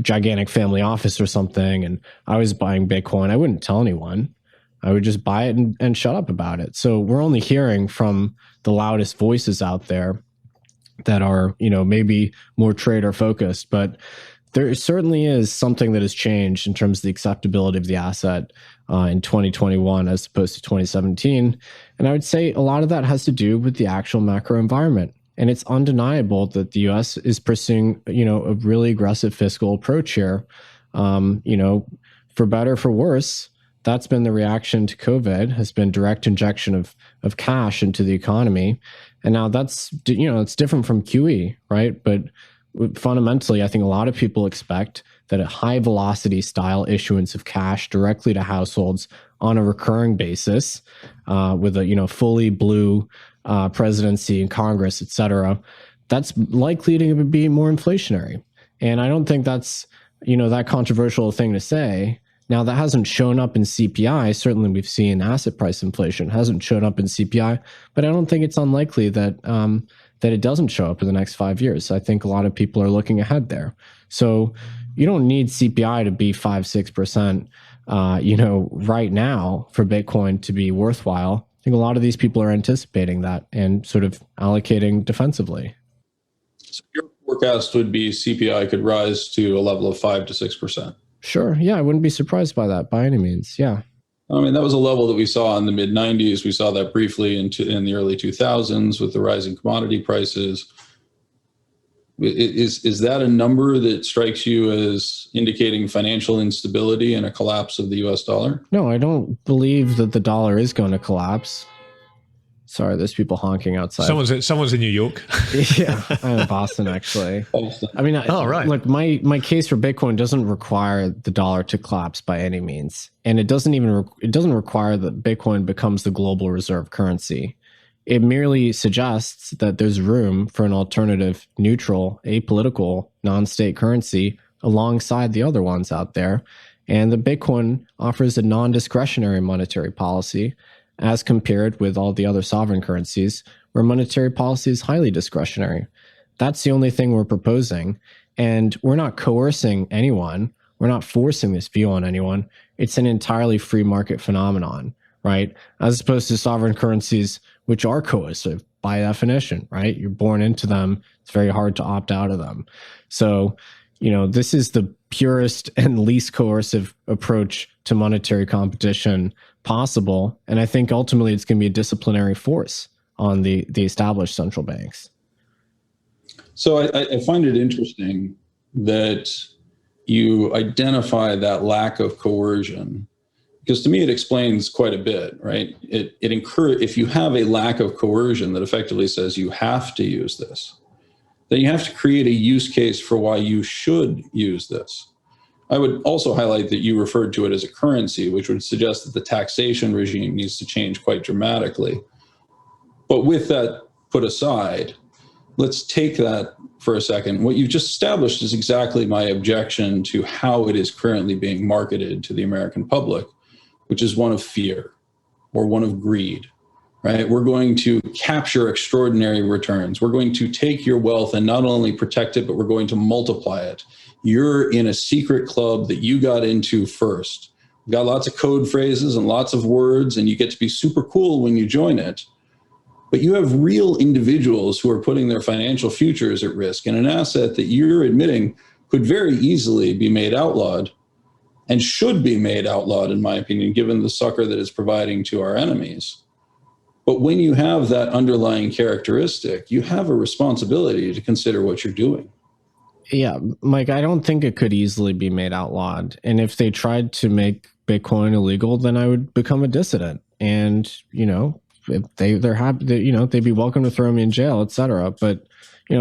gigantic family office or something and I was buying Bitcoin, I wouldn't tell anyone. I would just buy it and shut up about it. So we're only hearing from the loudest voices out there that are, maybe more trader focused, but there certainly is something that has changed in terms of the acceptability of the asset in 2021 as opposed to 2017. And I would say a lot of that has to do with the actual macro environment. And it's undeniable that the US is pursuing, a really aggressive fiscal approach here. For better, for worse, that's been the reaction to COVID, has been direct injection of cash into the economy. And now that's, it's different from QE, right? But fundamentally, I think a lot of people expect that a high velocity style issuance of cash directly to households on a recurring basis with a, fully blue presidency and Congress, et cetera, that's likely to be more inflationary. And I don't think that's, that controversial thing to say. Now, that hasn't shown up in CPI. Certainly, we've seen asset price inflation hasn't shown up in CPI, but I don't think it's unlikely that that it doesn't show up in the next 5 years. I think a lot of people are looking ahead there. So you don't need CPI to be 5-6%, right now for Bitcoin to be worthwhile. I think a lot of these people are anticipating that and sort of allocating defensively. So your forecast would be CPI could rise to a level of 5 to 6%. Sure. Yeah, I wouldn't be surprised by that by any means. Yeah. I mean, that was a level that we saw in the mid 90s. We saw that briefly in the early 2000s with the rising commodity prices. Is that a number that strikes you as indicating financial instability and a collapse of the US dollar? No, I don't believe that the dollar is going to collapse. Sorry, there's people honking outside. Someone's in New York. Yeah, I'm in Boston, actually. I mean, right. Look, my case for Bitcoin doesn't require the dollar to collapse by any means, and it doesn't require that Bitcoin becomes the global reserve currency. It merely suggests that there's room for an alternative, neutral, apolitical, non-state currency alongside the other ones out there, and the Bitcoin offers a non-discretionary monetary policy as compared with all the other sovereign currencies where monetary policy is highly discretionary. That's the only thing we're proposing. And we're not coercing anyone. We're not forcing this view on anyone. It's an entirely free market phenomenon, right? As opposed to sovereign currencies, which are coercive by definition, right? You're born into them. It's very hard to opt out of them. So, this is the purest and least coercive approach to monetary competition possible. And I think ultimately it's going to be a disciplinary force on the established central banks. So I find it interesting that you identify that lack of coercion, because to me it explains quite a bit, right? If you have a lack of coercion that effectively says you have to use this, then you have to create a use case for why you should use this. I would also highlight that you referred to it as a currency, which would suggest that the taxation regime needs to change quite dramatically. But with that put aside, let's take that for a second. What you've just established is exactly my objection to how it is currently being marketed to the American public, which is one of fear or one of greed, right? We're going to capture extraordinary returns. We're going to take your wealth and not only protect it, but we're going to multiply it. You're in a secret club that you got into first. We've got lots of code phrases and lots of words, and you get to be super cool when you join it. But you have real individuals who are putting their financial futures at risk, and an asset that you're admitting could very easily be made outlawed and should be made outlawed, in my opinion, given the succor that it's providing to our enemies. But when you have that underlying characteristic, you have a responsibility to consider what you're doing. Yeah, Mike, I don't think it could easily be made outlawed. And if they tried to make Bitcoin illegal, then I would become a dissident. And, if they're happy that, they'd be welcome to throw me in jail, et cetera. But,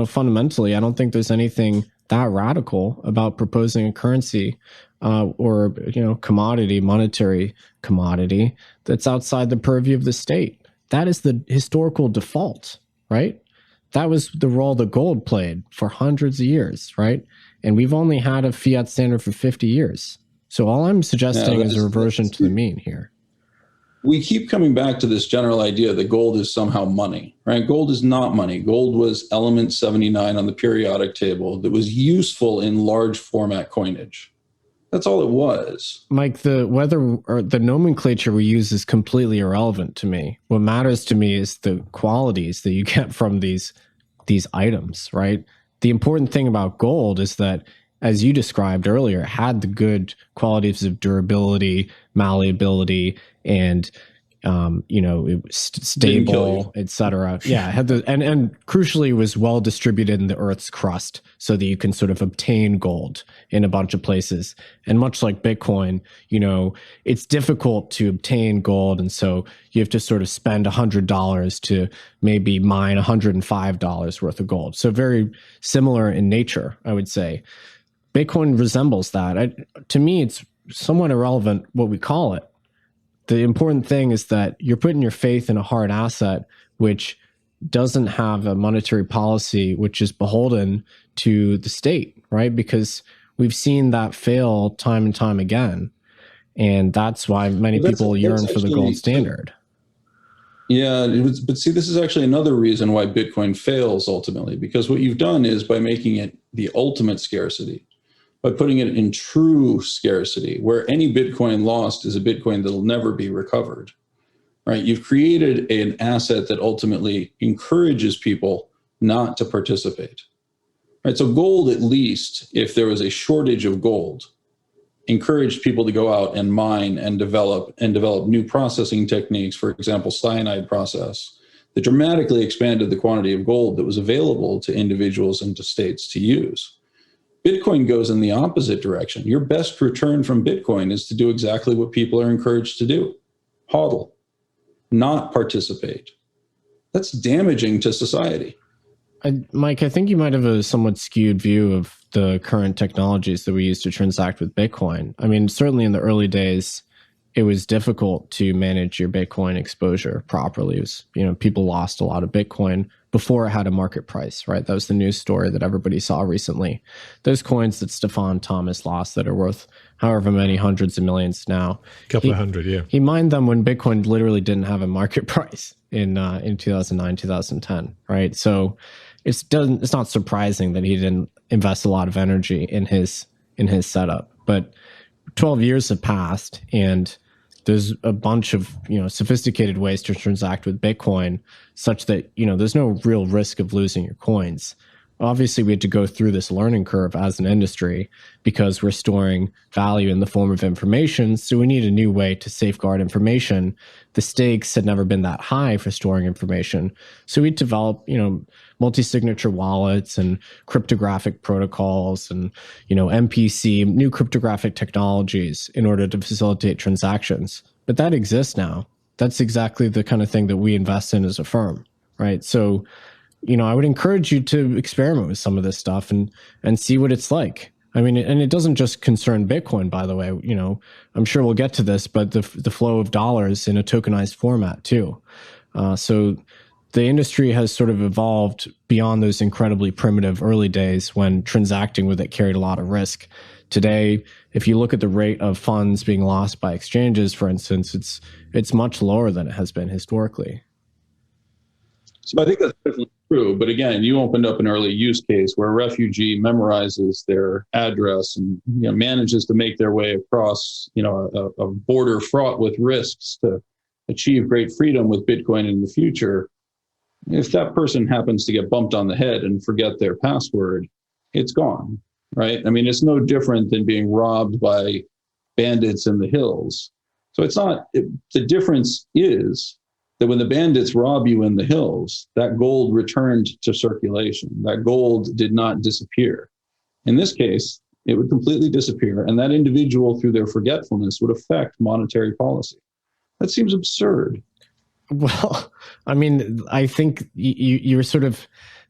fundamentally, I don't think there's anything that radical about proposing a currency or, monetary commodity that's outside the purview of the state. That is the historical default, right? That was the role that gold played for hundreds of years, right? And we've only had a fiat standard for 50 years. So all I'm suggesting is a reversion to the mean here. We keep coming back to this general idea that gold is somehow money, right? Gold is not money. Gold was element 79 on the periodic table that was useful in large format coinage. That's all it was. Mike, the nomenclature we use is completely irrelevant to me. What matters to me is the qualities that you get from these items, right? The important thing about gold is that, as you described earlier, it had the good qualities of durability, malleability, and it was stable, etc. Yeah, it had and crucially was well distributed in the Earth's crust, so that you can sort of obtain gold in a bunch of places. And much like Bitcoin, it's difficult to obtain gold, and so you have to sort of spend $100 to maybe mine $105 worth of gold. So very similar in nature, I would say. Bitcoin resembles that. To me, it's somewhat irrelevant what we call it. The important thing is that you're putting your faith in a hard asset, which doesn't have a monetary policy, which is beholden to the state, right? Because we've seen that fail time and time again. And that's why many people yearn for the gold standard. Yeah, but see, this is actually another reason why Bitcoin fails ultimately, because what you've done is by making it the ultimate scarcity, by putting it in true scarcity, where any Bitcoin lost is a Bitcoin that'll never be recovered, right? You've created an asset that ultimately encourages people not to participate, right? So gold, at least, if there was a shortage of gold, encouraged people to go out and mine and develop new processing techniques, for example, cyanide process, that dramatically expanded the quantity of gold that was available to individuals and to states to use. Bitcoin goes in the opposite direction. Your best return from Bitcoin is to do exactly what people are encouraged to do: hodl, not participate. That's damaging to society. Mike, I think you might have a somewhat skewed view of the current technologies that we use to transact with Bitcoin. I mean, certainly in the early days, it was difficult to manage your Bitcoin exposure properly. It was, people lost a lot of Bitcoin before it had a market price, right? That was the news story that everybody saw recently. Those coins that Stefan Thomas lost that are worth however many hundreds of millions now. A couple of hundred, yeah. He mined them when Bitcoin literally didn't have a market price in 2009, 2010, right? So, it's not surprising that he didn't invest a lot of energy in his setup. But 12 years have passed, and there's a bunch of sophisticated ways to transact with Bitcoin, such that there's no real risk of losing your coins. Obviously, we had to go through this learning curve as an industry because we're storing value in the form of information. So we need a new way to safeguard information. The stakes had never been that high for storing information. So we developed, multi-signature wallets and cryptographic protocols and, MPC, new cryptographic technologies in order to facilitate transactions. But that exists now. That's exactly the kind of thing that we invest in as a firm, right? So I would encourage you to experiment with some of this stuff and see what it's like. I mean, and it doesn't just concern Bitcoin, by the way. I'm sure we'll get to this, but the flow of dollars in a tokenized format too. So the industry has sort of evolved beyond those incredibly primitive early days when transacting with it carried a lot of risk. Today, if you look at the rate of funds being lost by exchanges, for instance, it's much lower than it has been historically. So I think that's definitely true. But again, you opened up an early use case where a refugee memorizes their address and manages to make their way across a border fraught with risks to achieve great freedom with Bitcoin in the future. If that person happens to get bumped on the head and forget their password, it's gone, right? I mean, it's no different than being robbed by bandits in the hills. So the difference is that when the bandits rob you in the hills, that gold returned to circulation. That gold did not disappear. In this case, it would completely disappear, and that individual, through their forgetfulness, would affect monetary policy. That seems absurd. Well, I mean, I think you're sort of,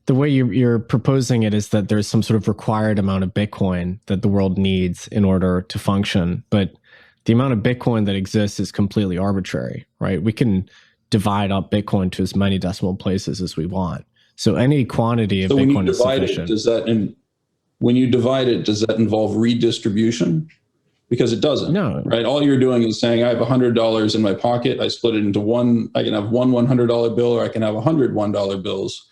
the way you're proposing it is that there's some sort of required amount of Bitcoin that the world needs in order to function. But the amount of Bitcoin that exists is completely arbitrary, right? We can divide up Bitcoin to as many decimal places as we want. So any quantity of Bitcoin is sufficient. When you divide it, does that involve redistribution? Because it doesn't. No. Right? All you're doing is saying, I have $100 in my pocket. I split it into one. I can have one $100 bill, or I can have 100 $1 bills.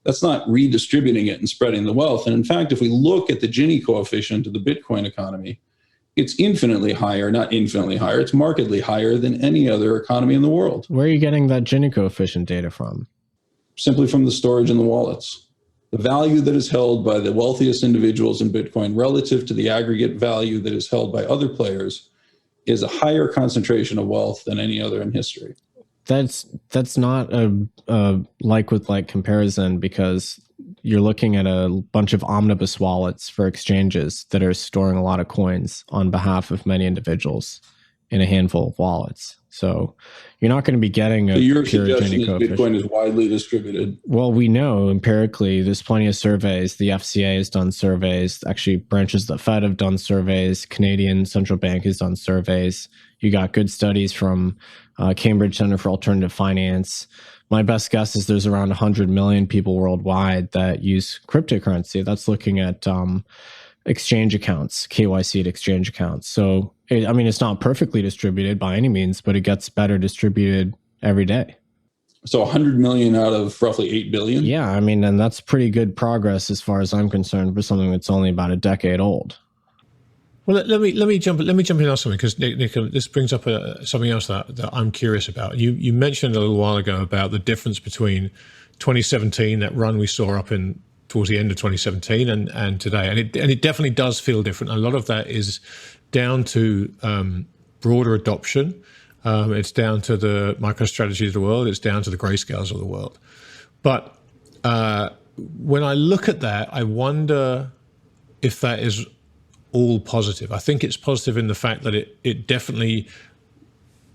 That's not redistributing it and spreading the wealth. And in fact, if we look at the Gini coefficient of the Bitcoin economy, it's infinitely higher, not infinitely higher, it's markedly higher than any other economy in the world. Where are you getting that Gini coefficient data from? Simply from the storage in the wallets. The value that is held by the wealthiest individuals in Bitcoin relative to the aggregate value that is held by other players is a higher concentration of wealth than any other in history. That's not a like with like comparison, because you're looking at a bunch of omnibus wallets for exchanges that are storing a lot of coins on behalf of many individuals in a handful of wallets. So you're not going to be getting a your pure suggestion Gini is coefficient. Bitcoin is widely distributed. Well, we know empirically there's plenty of surveys. The FCA has done surveys. Actually, branches of the Fed have done surveys. Canadian Central Bank has done surveys. You got good studies from Cambridge Center for Alternative Finance. My best guess is there's around 100 million people worldwide that use cryptocurrency. That's looking at exchange accounts, KYC'd exchange accounts. So, it's not perfectly distributed by any means, but it gets better distributed every day. So 100 million out of roughly 8 billion? Yeah, and that's pretty good progress as far as I'm concerned for something that's only about a decade old. Well, let me jump in on something, because Nick, this brings up something else that I'm curious about. You mentioned a little while ago about the difference between 2017, that run we saw up in towards the end of 2017, and today, and it definitely does feel different. A lot of that is down to broader adoption. It's down to the MicroStrategies of the world. It's down to the Grayscales of the world. But when I look at that, I wonder if that is all positive. I think it's positive in the fact that it definitely,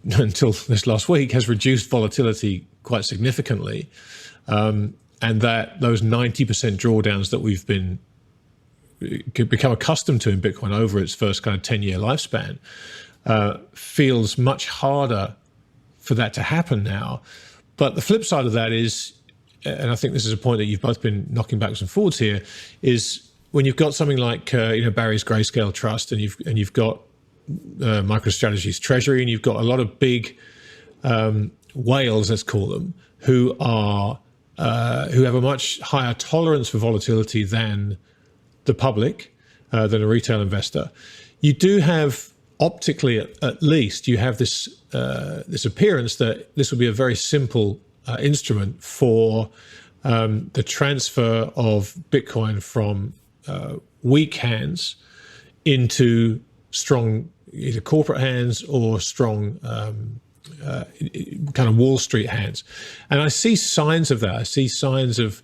until this last week, has reduced volatility quite significantly, and that those 90% drawdowns that we've become accustomed to in Bitcoin over its first kind of 10-year lifespan feels much harder for that to happen now. But the flip side of that is, and I think this is a point that you've both been knocking backwards and forwards here, is when you've got something like Barry's Grayscale Trust, and you've got MicroStrategies Treasury, and you've got a lot of big whales, let's call them, who are who have a much higher tolerance for volatility than the public, than a retail investor. You do have, optically at least, you have this this appearance that this will be a very simple instrument for the transfer of Bitcoin from weak hands into strong either corporate hands or strong kind of Wall Street hands. And I see signs of that. I see signs of,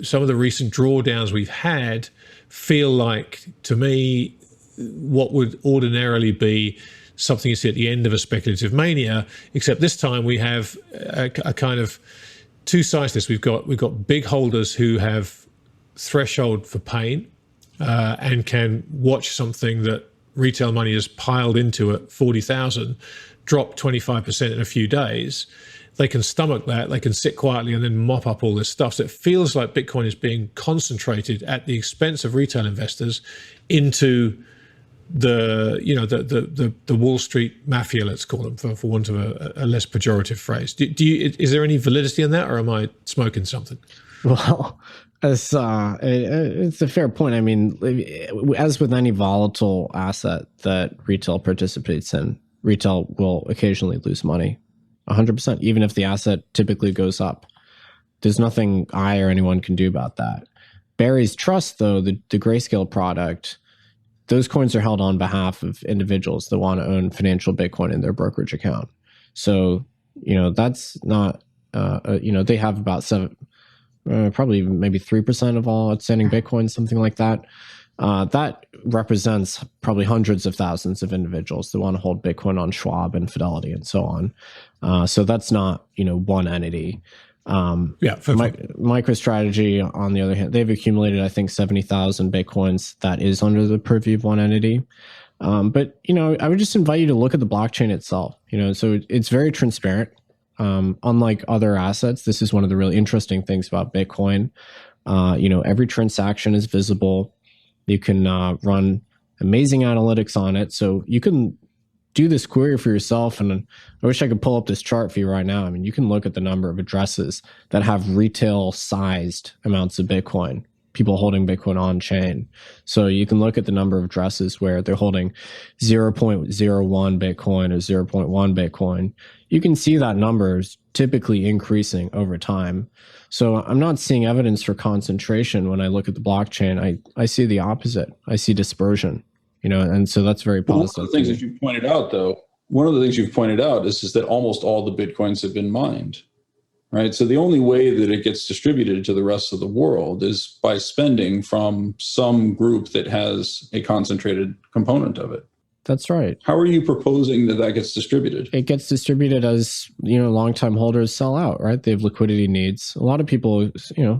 some of the recent drawdowns we've had feel like, to me, what would ordinarily be something you see at the end of a speculative mania, except this time we have a kind of two sides to this. We've got big holders who have threshold for pain and can watch something that retail money has piled into at 40,000 drop 25% in a few days. They can stomach that, they can sit quietly and then mop up all this stuff. So it feels like Bitcoin is being concentrated at the expense of retail investors into the Wall Street mafia, let's call them, for want of a less pejorative phrase. Is there any validity in that, or am I smoking something? Well, it's a fair point. I mean, as with any volatile asset that retail participates in, retail will occasionally lose money, 100%, even if the asset typically goes up. There's nothing I or anyone can do about that. Barry's Trust, though, the Grayscale product, those coins are held on behalf of individuals that want to own financial Bitcoin in their brokerage account. So, that's not, they have about probably maybe 3% of all outstanding Bitcoin, something like that. That represents probably hundreds of thousands of individuals that want to hold Bitcoin on Schwab and Fidelity and so on. So that's not, one entity. MicroStrategy, on the other hand, they've accumulated, I think, 70,000 Bitcoins. That is under the purview of one entity. But, I would just invite you to look at the blockchain itself. So it's very transparent. Unlike other assets, this is one of the really interesting things about Bitcoin. Every transaction is visible. You can run amazing analytics on it. So you can do this query for yourself. And I wish I could pull up this chart for you right now. I mean, you can look at the number of addresses that have retail sized amounts of Bitcoin, people holding Bitcoin on chain. So you can look at the number of addresses where they're holding 0.01 Bitcoin or 0.1 Bitcoin. You can see that number is typically increasing over time. So I'm not seeing evidence for concentration when I look at the blockchain. I see the opposite. I see dispersion, and so that's very positive. One of the things that you pointed out, though, is that almost all the Bitcoins have been mined, right? So the only way that it gets distributed to the rest of the world is by spending from some group that has a concentrated component of it. That's right. How are you proposing that gets distributed? It gets distributed as, long-time holders sell out, right? They have liquidity needs. A lot of people,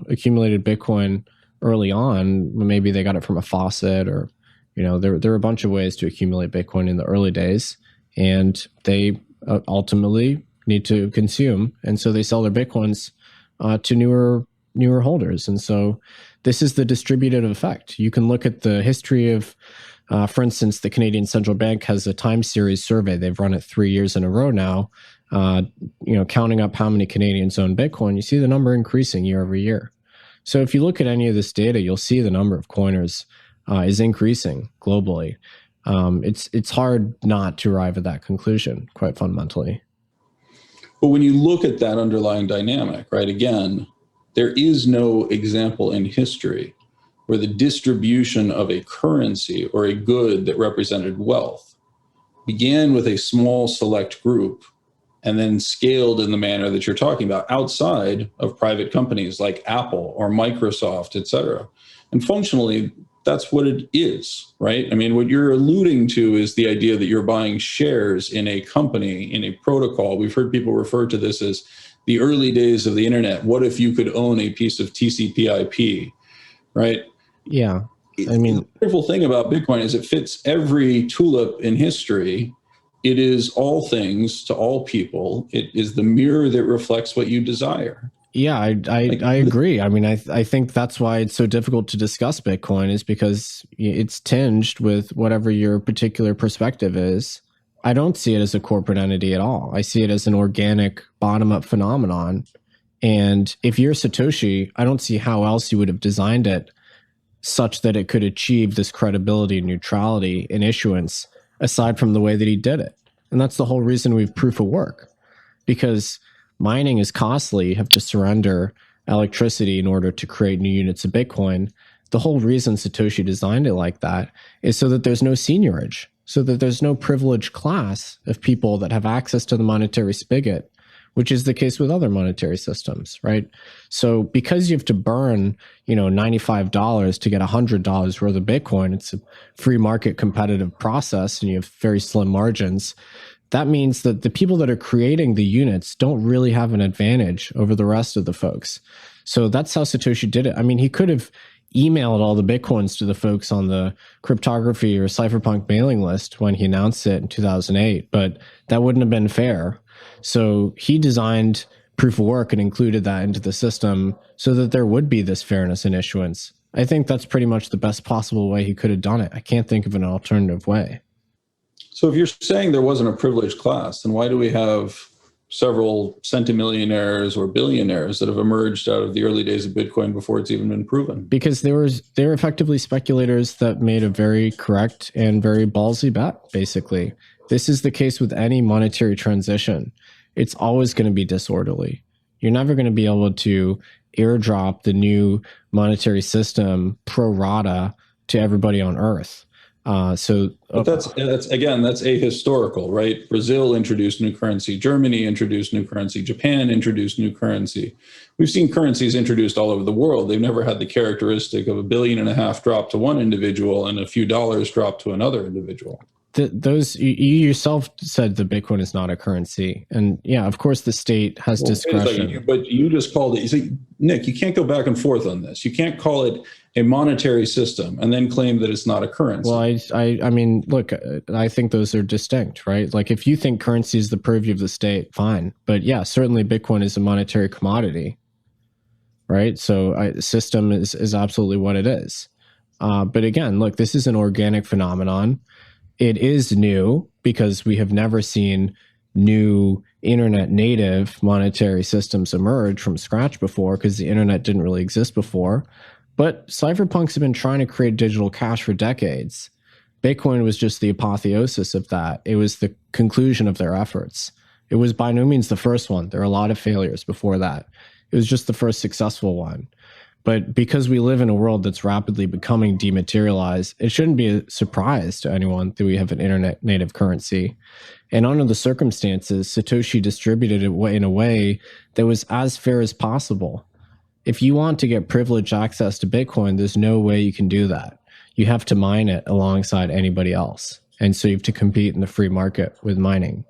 accumulated Bitcoin early on. Maybe they got it from a faucet or, there are a bunch of ways to accumulate Bitcoin in the early days. And they ultimately need to consume. And so they sell their Bitcoins to newer holders. And so this is the distributed effect. You can look at the history of, for instance, the Canadian Central Bank has a time series survey. They've run it 3 years in a row now, counting up how many Canadians own Bitcoin. You see the number increasing year over year. So if you look at any of this data, you'll see the number of coiners is increasing globally. It's hard not to arrive at that conclusion, quite fundamentally. But when you look at that underlying dynamic, right, again, there is no example in history where the distribution of a currency or a good that represented wealth began with a small select group and then scaled in the manner that you're talking about outside of private companies like Apple or Microsoft, et cetera. And functionally, that's what it is, right? I mean, what you're alluding to is the idea that you're buying shares in a company, in a protocol. We've heard people refer to this as the early days of the internet. What if you could own a piece of TCP/IP, right? Yeah. I mean, the wonderful thing about Bitcoin is it fits every tulip in history. It is all things to all people. It is the mirror that reflects what you desire. Yeah, I agree. I mean, I think that's why it's so difficult to discuss Bitcoin, is because it's tinged with whatever your particular perspective is. I don't see it as a corporate entity at all. I see it as an organic bottom-up phenomenon And if you're Satoshi, I don't see how else you would have designed it such that it could achieve this credibility and neutrality in issuance, aside from the way that he did it. And that's the whole reason we have proof of work, because mining is costly. You have to surrender electricity in order to create new units of Bitcoin. The whole reason Satoshi designed it like that is so that there's no seigniorage, so that there's no privileged class of people that have access to the monetary spigot, which is the case with other monetary systems, right? So because you have to burn, $95 to get $100 worth of Bitcoin, it's a free market competitive process and you have very slim margins. That means that the people that are creating the units don't really have an advantage over the rest of the folks. So that's how Satoshi did it. I mean, he could have emailed all the Bitcoins to the folks on the cryptography or cypherpunk mailing list when he announced it in 2008, but that wouldn't have been fair. So he designed proof of work and included that into the system so that there would be this fairness in issuance. I think that's pretty much the best possible way he could have done it. I can't think of an alternative way. So if you're saying there wasn't a privileged class, then why do we have several centimillionaires or billionaires that have emerged out of the early days of Bitcoin before it's even been proven? Because they were effectively speculators that made a very correct and very ballsy bet, basically. This is the case with any monetary transition. It's always going to be disorderly. You're never going to be able to airdrop the new monetary system pro rata to everybody on Earth. But that's ahistorical, right? Brazil introduced new currency. Germany introduced new currency. Japan introduced new currency. We've seen currencies introduced all over the world. They've never had the characteristic of $1.5 billion drop to one individual and a few dollars drop to another individual. You yourself said that Bitcoin is not a currency, and yeah, of course, the state has discretion. But you just called it. You see, Nick, you can't go back and forth on this. You can't call it a monetary system and then claim that it's not a currency. Well, I mean, look, I think those are distinct, right? Like, if you think currency is the purview of the state, fine, but yeah, certainly Bitcoin is a monetary commodity, right? So, system is absolutely what it is. But again, look, this is an organic phenomenon. It is new because we have never seen new internet native monetary systems emerge from scratch before, because the internet didn't really exist before. But cypherpunks have been trying to create digital cash for decades. Bitcoin was just the apotheosis of that. It was the conclusion of their efforts. It was by no means the first one. There are a lot of failures before that. It was just the first successful one. But because we live in a world that's rapidly becoming dematerialized, it shouldn't be a surprise to anyone that we have an internet native currency. And under the circumstances, Satoshi distributed it in a way that was as fair as possible. If you want to get privileged access to Bitcoin, there's no way you can do that. You have to mine it alongside anybody else. And so you have to compete in the free market with mining.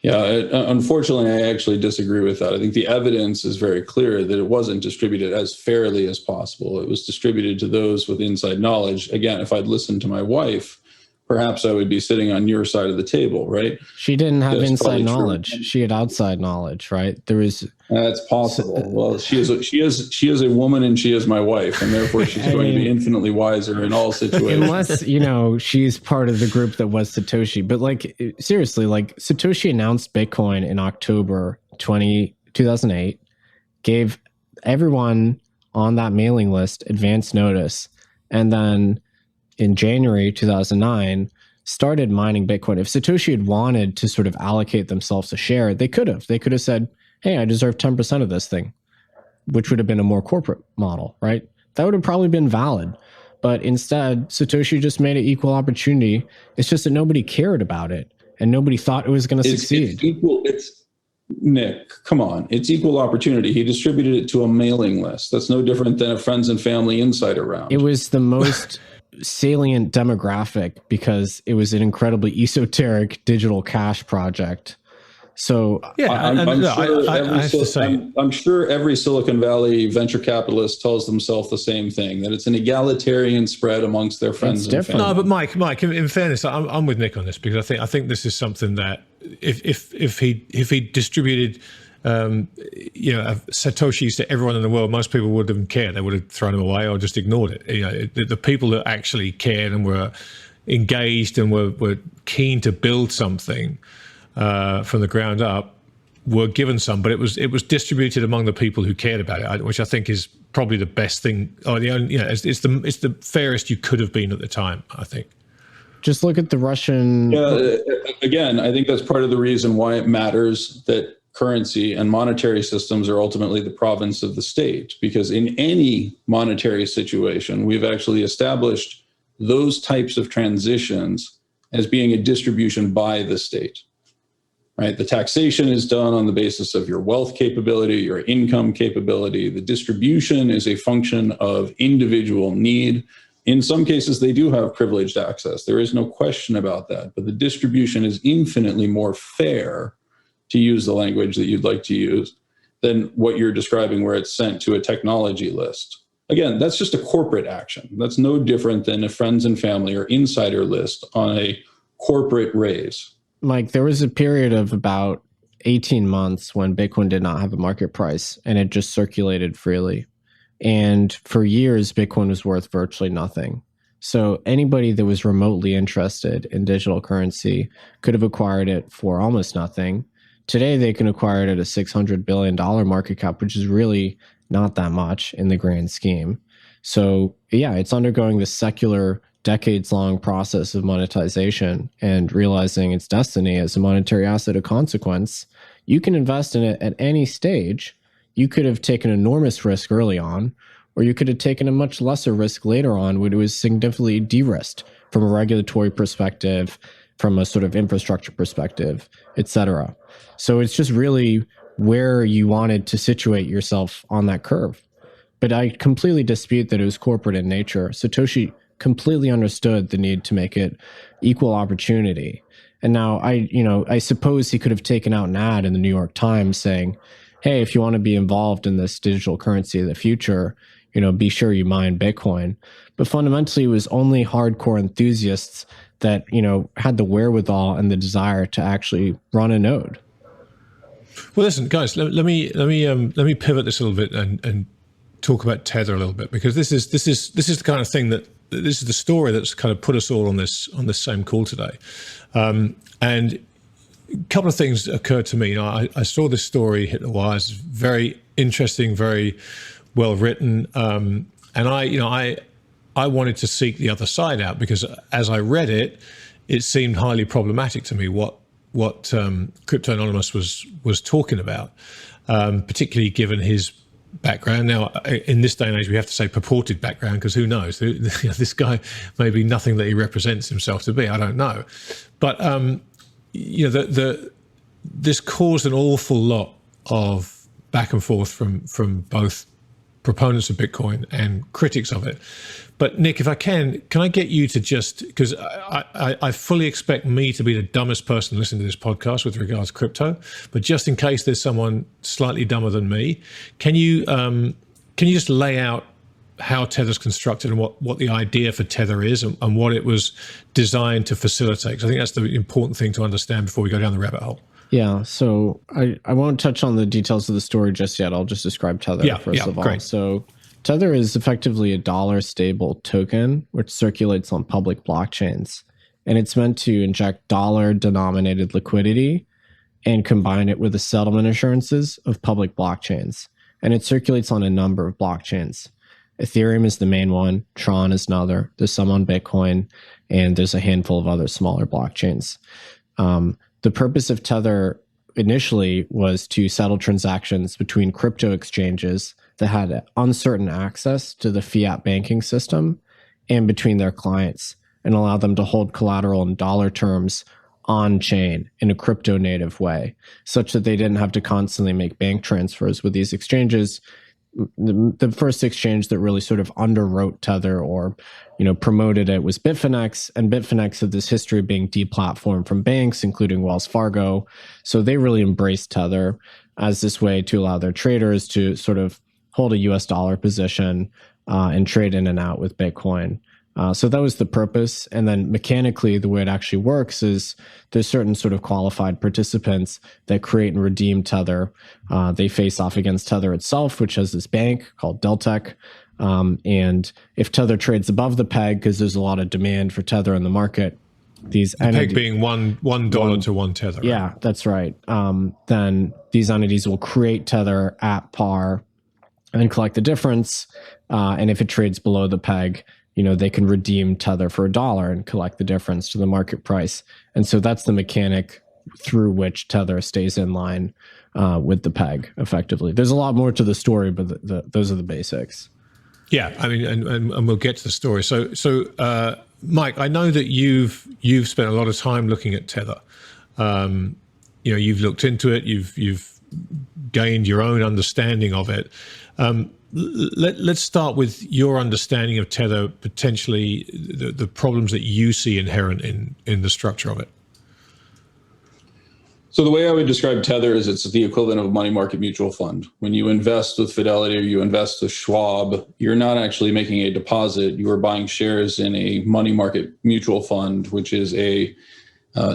Yeah, unfortunately, I actually disagree with that. I think the evidence is very clear that it wasn't distributed as fairly as possible. It was distributed to those with inside knowledge. Again, if I'd listened to my wife, perhaps I would be sitting on your side of the table, right? She didn't have inside knowledge. She had outside knowledge, right? That's possible. Well, she is a woman, and she is my wife, and therefore she's going to be infinitely wiser in all situations. Unless, she's part of the group that was Satoshi. But seriously, Satoshi announced Bitcoin in October 2008, gave everyone on that mailing list advance notice, and then in January 2009, started mining Bitcoin. If Satoshi had wanted to sort of allocate themselves a share, they could have. They could have said, hey, I deserve 10% of this thing, which would have been a more corporate model, right? That would have probably been valid. But instead, Satoshi just made it equal opportunity. It's just that nobody cared about it, and nobody thought it was going to succeed. Nick, come on. It's equal opportunity. He distributed it to a mailing list. That's no different than a friends and family insider round. It was the most salient demographic because it was an incredibly esoteric digital cash project. So yeah, I'm sure every Silicon Valley venture capitalist tells themselves the same thing, that it's an egalitarian spread amongst their friends and family. No, but Mike, in fairness, I'm with Nick on this, because I think this is something that if he distributed Satoshis to everyone in the world, most people wouldn't care. They would have thrown them away or just ignored it. The people that actually cared and were engaged and were keen to build something from the ground up, were given some, but it was distributed among the people who cared about it, which I think is probably the best thing, or the only, it's the fairest you could have been at the time, I think. Just look at the Russian. Yeah, again, I think that's part of the reason why it matters that currency and monetary systems are ultimately the province of the state, because in any monetary situation, we've actually established those types of transitions as being a distribution by the state. Right? The taxation is done on the basis of your wealth capability, your income capability. The distribution is a function of individual need. In some cases, they do have privileged access. There is no question about that. But the distribution is infinitely more fair, to use the language that you'd like to use, than what you're describing, where it's sent to a technology list. Again, that's just a corporate action. That's no different than a friends and family or insider list on a corporate raise. Mike, there was a period of about 18 months when Bitcoin did not have a market price and it just circulated freely. And for years, Bitcoin was worth virtually nothing. So anybody that was remotely interested in digital currency could have acquired it for almost nothing. Today, they can acquire it at a $600 billion market cap, which is really not that much in the grand scheme. So yeah, it's undergoing this secular decades-long process of monetization and realizing its destiny as a monetary asset of consequence. You can invest in it at any stage. You could have taken enormous risk early on, or you could have taken a much lesser risk later on when it was significantly de-risked from a regulatory perspective, from a sort of infrastructure perspective, et cetera. So it's just really where you wanted to situate yourself on that curve. But I completely dispute that it was corporate in nature. Satoshi completely understood the need to make it equal opportunity. And now I suppose he could have taken out an ad in the New York Times saying, hey, if you want to be involved in this digital currency of the future, be sure you mine Bitcoin. But fundamentally, it was only hardcore enthusiasts that, had the wherewithal and the desire to actually run a node. Well, listen, guys, let me pivot this a little bit and talk about Tether a little bit, because this is the kind of thing that this is the story that's kind of put us all on this same call today. And a couple of things occurred to me. I saw this story hit the wires. Very interesting, very well written, and I wanted to seek the other side out, because as I read it, it seemed highly problematic to me what Crypto Anonymous was talking about, particularly given his background. Now, in this day and age, we have to say purported background, because who knows? This guy may be nothing that he represents himself to be. I don't know. But, this caused an awful lot of back and forth from both proponents of Bitcoin and critics of it. But Nick, if I can I get you to just, because I fully expect me to be the dumbest person listening to this podcast with regards to crypto, but just in case there's someone slightly dumber than me, can you just lay out how Tether's constructed and what the idea for Tether is and what it was designed to facilitate? Because I think that's the important thing to understand before we go down the rabbit hole. Yeah, so I won't touch on the details of the story just yet. I'll just describe Tether first of all. Great. So Tether is effectively a dollar stable token which circulates on public blockchains. And it's meant to inject dollar denominated liquidity and combine it with the settlement assurances of public blockchains. And it circulates on a number of blockchains. Ethereum is the main one. Tron is another. There's some on Bitcoin, and there's a handful of other smaller blockchains. The purpose of Tether initially was to settle transactions between crypto exchanges that had uncertain access to the fiat banking system and between their clients, and allow them to hold collateral in dollar terms on chain in a crypto native way, such that they didn't have to constantly make bank transfers with these exchanges. The first exchange that really sort of underwrote Tether or promoted it was Bitfinex, and Bitfinex had this history of being deplatformed from banks, including Wells Fargo. So they really embraced Tether as this way to allow their traders to sort of hold a US dollar position and trade in and out with Bitcoin. So that was the purpose. And then mechanically, the way it actually works is there's certain sort of qualified participants that create and redeem Tether. They face off against Tether itself, which has this bank called Deltec. And if Tether trades above the peg, because there's a lot of demand for Tether in the market, these peg entities, being $1 to one tether. Right? Yeah, that's right. Then these entities will create tether at par and collect the difference. And if it trades below the peg, they can redeem tether for $1 and collect the difference to the market price. And so that's the mechanic through which tether stays in line with the peg effectively. There's a lot more to the story, but those are the basics. Yeah, I mean, and we'll get to the story. So Mike, I know that you've spent a lot of time looking at tether. You've looked into it. You've gained your own understanding of it. Let's start with your understanding of tether, potentially the problems that you see inherent in the structure of it. So the way I would describe Tether is it's the equivalent of a money market mutual fund. When you invest with Fidelity or you invest with Schwab, you're not actually making a deposit. You are buying shares in a money market mutual fund, which is a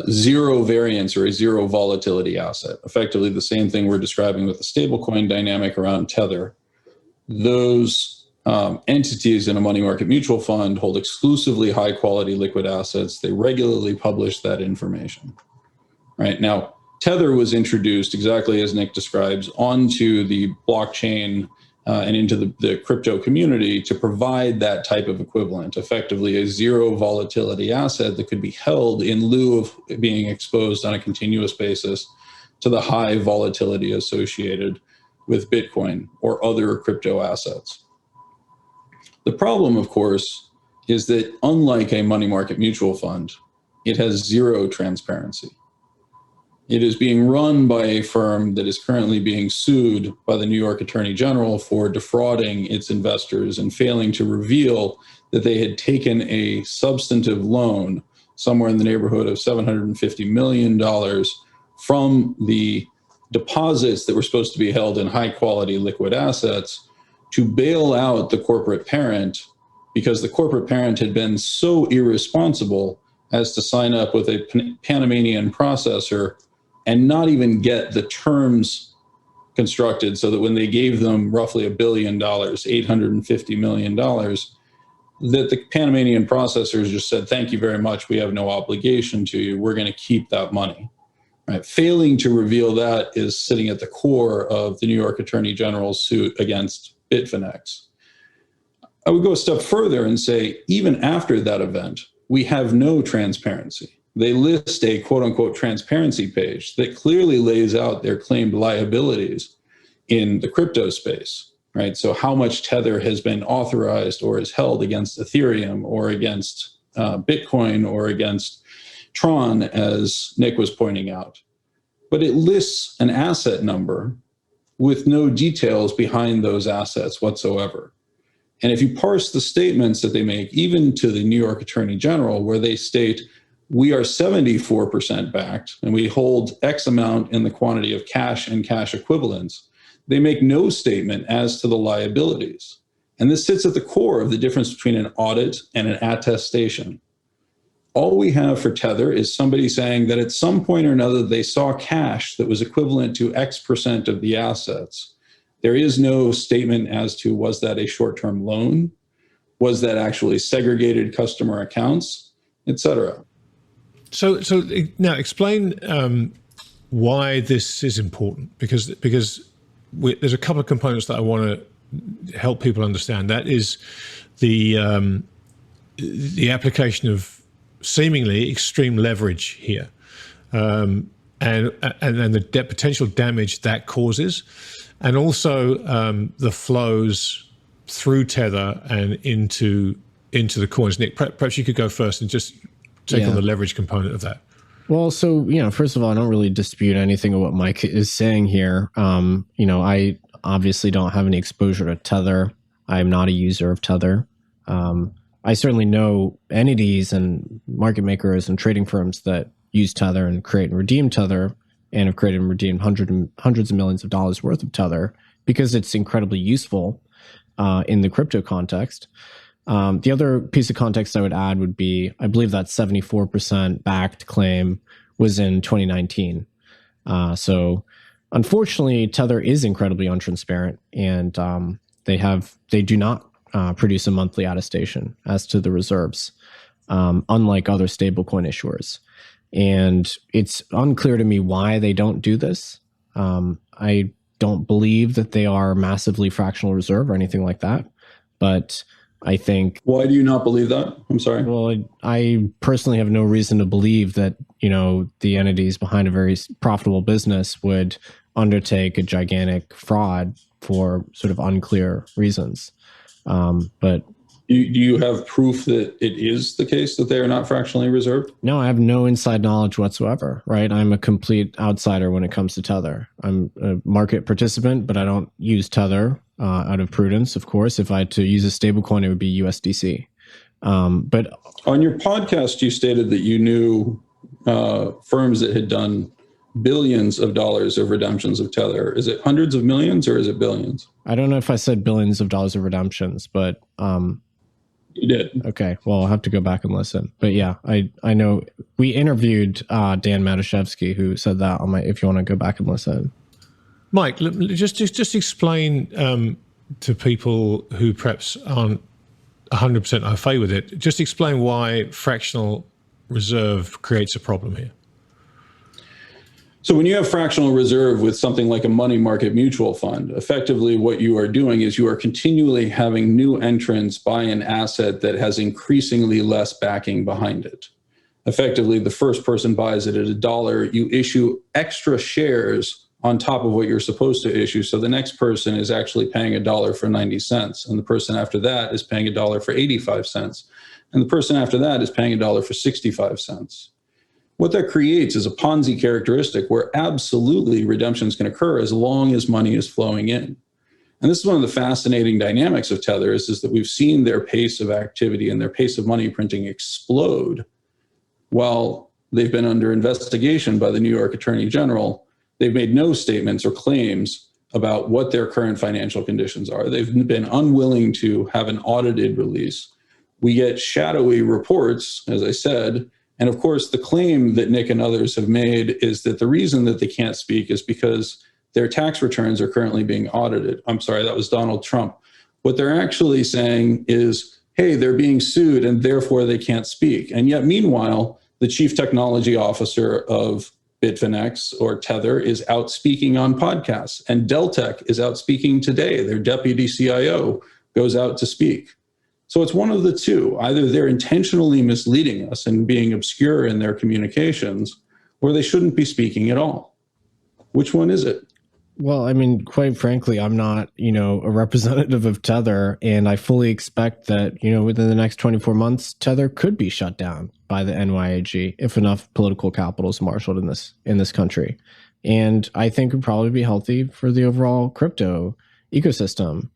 zero variance or a zero volatility asset. Effectively the same thing we're describing with the stablecoin dynamic around Tether. Those entities in a money market mutual fund hold exclusively high quality liquid assets. They regularly publish that information. Right now, Tether was introduced exactly as Nick describes onto the blockchain and into the crypto community to provide that type of equivalent, effectively a zero volatility asset that could be held in lieu of being exposed on a continuous basis to the high volatility associated with Bitcoin or other crypto assets. The problem, of course, is that unlike a money market mutual fund, it has zero transparency. It is being run by a firm that is currently being sued by the New York Attorney General for defrauding its investors and failing to reveal that they had taken a substantive loan somewhere in the neighborhood of $750 million from the deposits that were supposed to be held in high quality liquid assets to bail out the corporate parent, because the corporate parent had been so irresponsible as to sign up with a Panamanian processor and not even get the terms constructed so that when they gave them roughly $1 billion, $850 million, that the Panamanian processors just said, thank you very much, we have no obligation to you, we're going to keep that money. Right? Failing to reveal that is sitting at the core of the New York Attorney General's suit against Bitfinex. I would go a step further and say, even after that event, we have no transparency. They list a quote unquote transparency page that clearly lays out their claimed liabilities in the crypto space, right? So how much Tether has been authorized or is held against Ethereum or against Bitcoin or against Tron, as Nick was pointing out. But it lists an asset number with no details behind those assets whatsoever. And if you parse the statements that they make, even to the New York Attorney General, where they state, we are 74% backed and we hold X amount in the quantity of cash and cash equivalents, they make no statement as to the liabilities. And this sits at the core of the difference between an audit and an attestation. All we have for Tether is somebody saying that at some point or another, they saw cash that was equivalent to X% of the assets. There is no statement as to, was that a short-term loan? Was that actually segregated customer accounts, et cetera? So now explain why this is important, because there's a couple of components that I want to help people understand. That is the application of seemingly extreme leverage here, and the potential damage that causes, and also the flows through Tether and into the coins. Nick, perhaps you could go first and just take on the leverage component of that. Well, so, first of all, I don't really dispute anything of what Mike is saying here. I obviously don't have any exposure to Tether. I'm not a user of Tether. I certainly know entities and market makers and trading firms that use Tether and create and redeem Tether and have created and redeemed hundreds of millions of dollars worth of Tether because it's incredibly useful in the crypto context. The other piece of context I would add would be, I believe that 74% backed claim was in 2019. So unfortunately, Tether is incredibly untransparent, and they do not produce a monthly attestation as to the reserves. unlike other stablecoin issuers. And it's unclear to me why they don't do this. I don't believe that they are massively fractional reserve or anything like that. But I think... Why do you not believe that? I'm sorry. Well, I personally have no reason to believe that, the entities behind a very profitable business would undertake a gigantic fraud for sort of unclear reasons. But do you have proof that it is the case that they are not fractionally reserved? No, I have no inside knowledge whatsoever, right? I'm a complete outsider when it comes to Tether. I'm a market participant, but I don't use Tether out of prudence, of course. If I had to use a stablecoin, it would be USDC. But on your podcast, you stated that you knew firms that had done billions of dollars of redemptions of Tether. Is it hundreds of millions or is it billions? I don't know if I said billions of dollars of redemptions, but... You did. Okay. Well, I'll have to go back and listen. But yeah, I know we interviewed Dan Matuszewski, who said that on if you want to go back and listen. Mike, just explain to people who perhaps aren't 100% au fait with it, just explain why fractional reserve creates a problem here. So when you have fractional reserve with something like a money market mutual fund, effectively what you are doing is you are continually having new entrants buy an asset that has increasingly less backing behind it. Effectively, the first person buys it at $1, you issue extra shares on top of what you're supposed to issue. So the next person is actually paying $1 for 90 cents. And the person after that is paying $1 for 85 cents. And the person after that is paying $1 for 65 cents. What that creates is a Ponzi characteristic where absolutely redemptions can occur as long as money is flowing in. And this is one of the fascinating dynamics of Tether is that we've seen their pace of activity and their pace of money printing explode while they've been under investigation by the New York Attorney General. They've made no statements or claims about what their current financial conditions are. They've been unwilling to have an audited release. We get shadowy reports, as I said. And of course, the claim that Nick and others have made is that the reason that they can't speak is because their tax returns are currently being audited. I'm sorry, that was Donald Trump. What they're actually saying is, hey, they're being sued and therefore they can't speak. And yet, meanwhile, the chief technology officer of Bitfinex or Tether is out speaking on podcasts. And Deltek is out speaking today. Their deputy CIO goes out to speak. So it's one of the two. Either they're intentionally misleading us and being obscure in their communications, or they shouldn't be speaking at all. Which one is it? Well, I mean, quite frankly, I'm not, a representative of Tether, and I fully expect that, within the next 24 months, Tether could be shut down by the NYAG if enough political capital is marshaled in this country. And I think it would probably be healthy for the overall crypto ecosystem.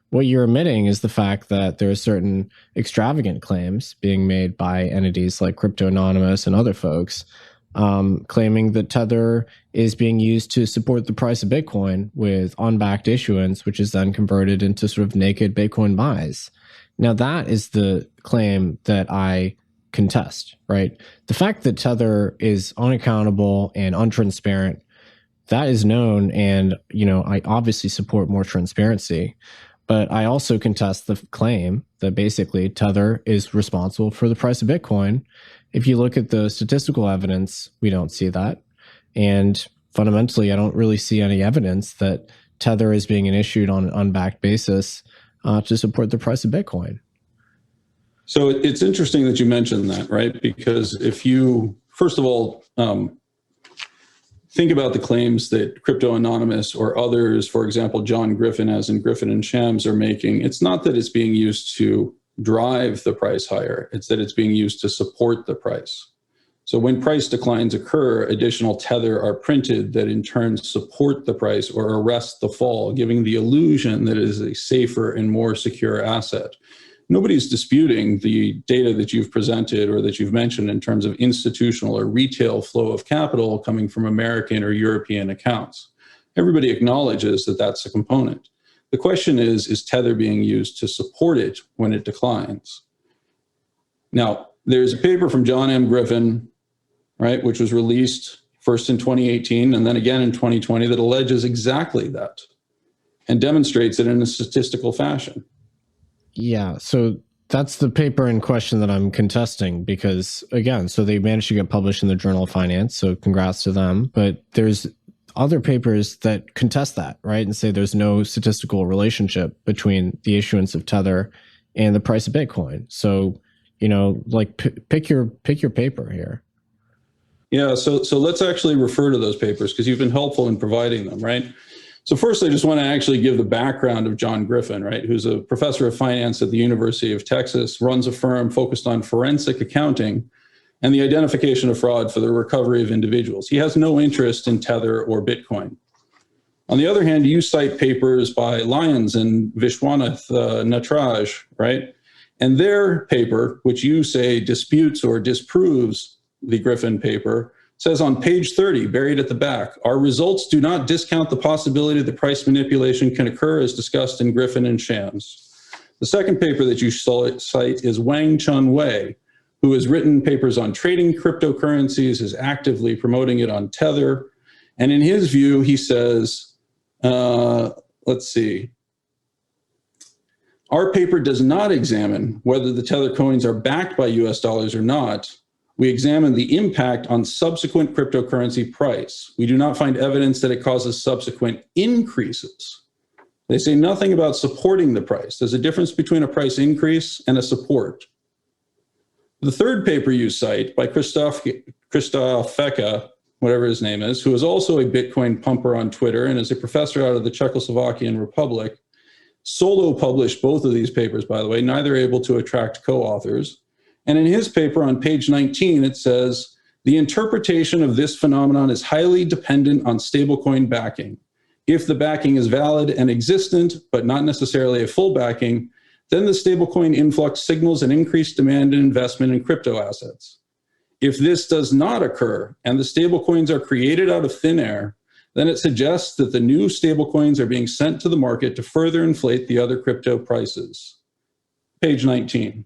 What you're omitting is the fact that there are certain extravagant claims being made by entities like Crypto Anonymous and other folks, claiming that Tether is being used to support the price of Bitcoin with unbacked issuance, which is then converted into sort of naked Bitcoin buys. Now, that is the claim that I contest, right? The fact that Tether is unaccountable and untransparent, that is known, and, I obviously support more transparency. But I also contest the claim that basically Tether is responsible for the price of Bitcoin. If you look at the statistical evidence, we don't see that. And fundamentally, I don't really see any evidence that Tether is being issued on an unbacked basis to support the price of Bitcoin. So it's interesting that you mentioned that, right? Because if you, first of all, think about the claims that Crypto Anonymous or others, for example, John Griffin, as in Griffin and Shams, are making. It's not that it's being used to drive the price higher. It's that it's being used to support the price. So when price declines occur, additional Tether are printed that in turn support the price or arrest the fall, giving the illusion that it is a safer and more secure asset. Nobody's disputing the data that you've presented or that you've mentioned in terms of institutional or retail flow of capital coming from American or European accounts. Everybody acknowledges that that's a component. The question is Tether being used to support it when it declines? Now, there's a paper from John M. Griffin, right, which was released first in 2018 and then again in 2020 that alleges exactly that and demonstrates it in a statistical fashion. Yeah. So that's the paper in question that I'm contesting because, again, so they managed to get published in the Journal of Finance, so congrats to them. But there's other papers that contest that, right, and say there's no statistical relationship between the issuance of Tether and the price of Bitcoin. So, like pick your paper here. Yeah, so let's actually refer to those papers because you've been helpful in providing them, right? So first, I just want to actually give the background of John Griffin, right, who's a professor of finance at the University of Texas, runs a firm focused on forensic accounting and the identification of fraud for the recovery of individuals. He has no interest in Tether or Bitcoin. On the other hand, you cite papers by Lyons and Vishwanath Natraj, right? And their paper, which you say disputes or disproves the Griffin paper, says on page 30, buried at the back, our results do not discount the possibility that price manipulation can occur as discussed in Griffin and Shams. The second paper that you cite is Wang Chun Wei, who has written papers on trading cryptocurrencies, is actively promoting it on Tether. And in his view, he says, let's see, our paper does not examine whether the Tether coins are backed by US dollars or not. We examine the impact on subsequent cryptocurrency price. We do not find evidence that it causes subsequent increases. They say nothing about supporting the price. There's a difference between a price increase and a support. The third paper you cite by Christoph Feka, whatever his name is, who is also a Bitcoin pumper on Twitter and is a professor out of the Czechoslovakian Republic, solo published both of these papers, by the way, neither able to attract co-authors. And in his paper on page 19, it says, the interpretation of this phenomenon is highly dependent on stablecoin backing. If the backing is valid and existent, but not necessarily a full backing, then the stablecoin influx signals an increased demand and investment in crypto assets. If this does not occur and the stablecoins are created out of thin air, then it suggests that the new stablecoins are being sent to the market to further inflate the other crypto prices. Page 19.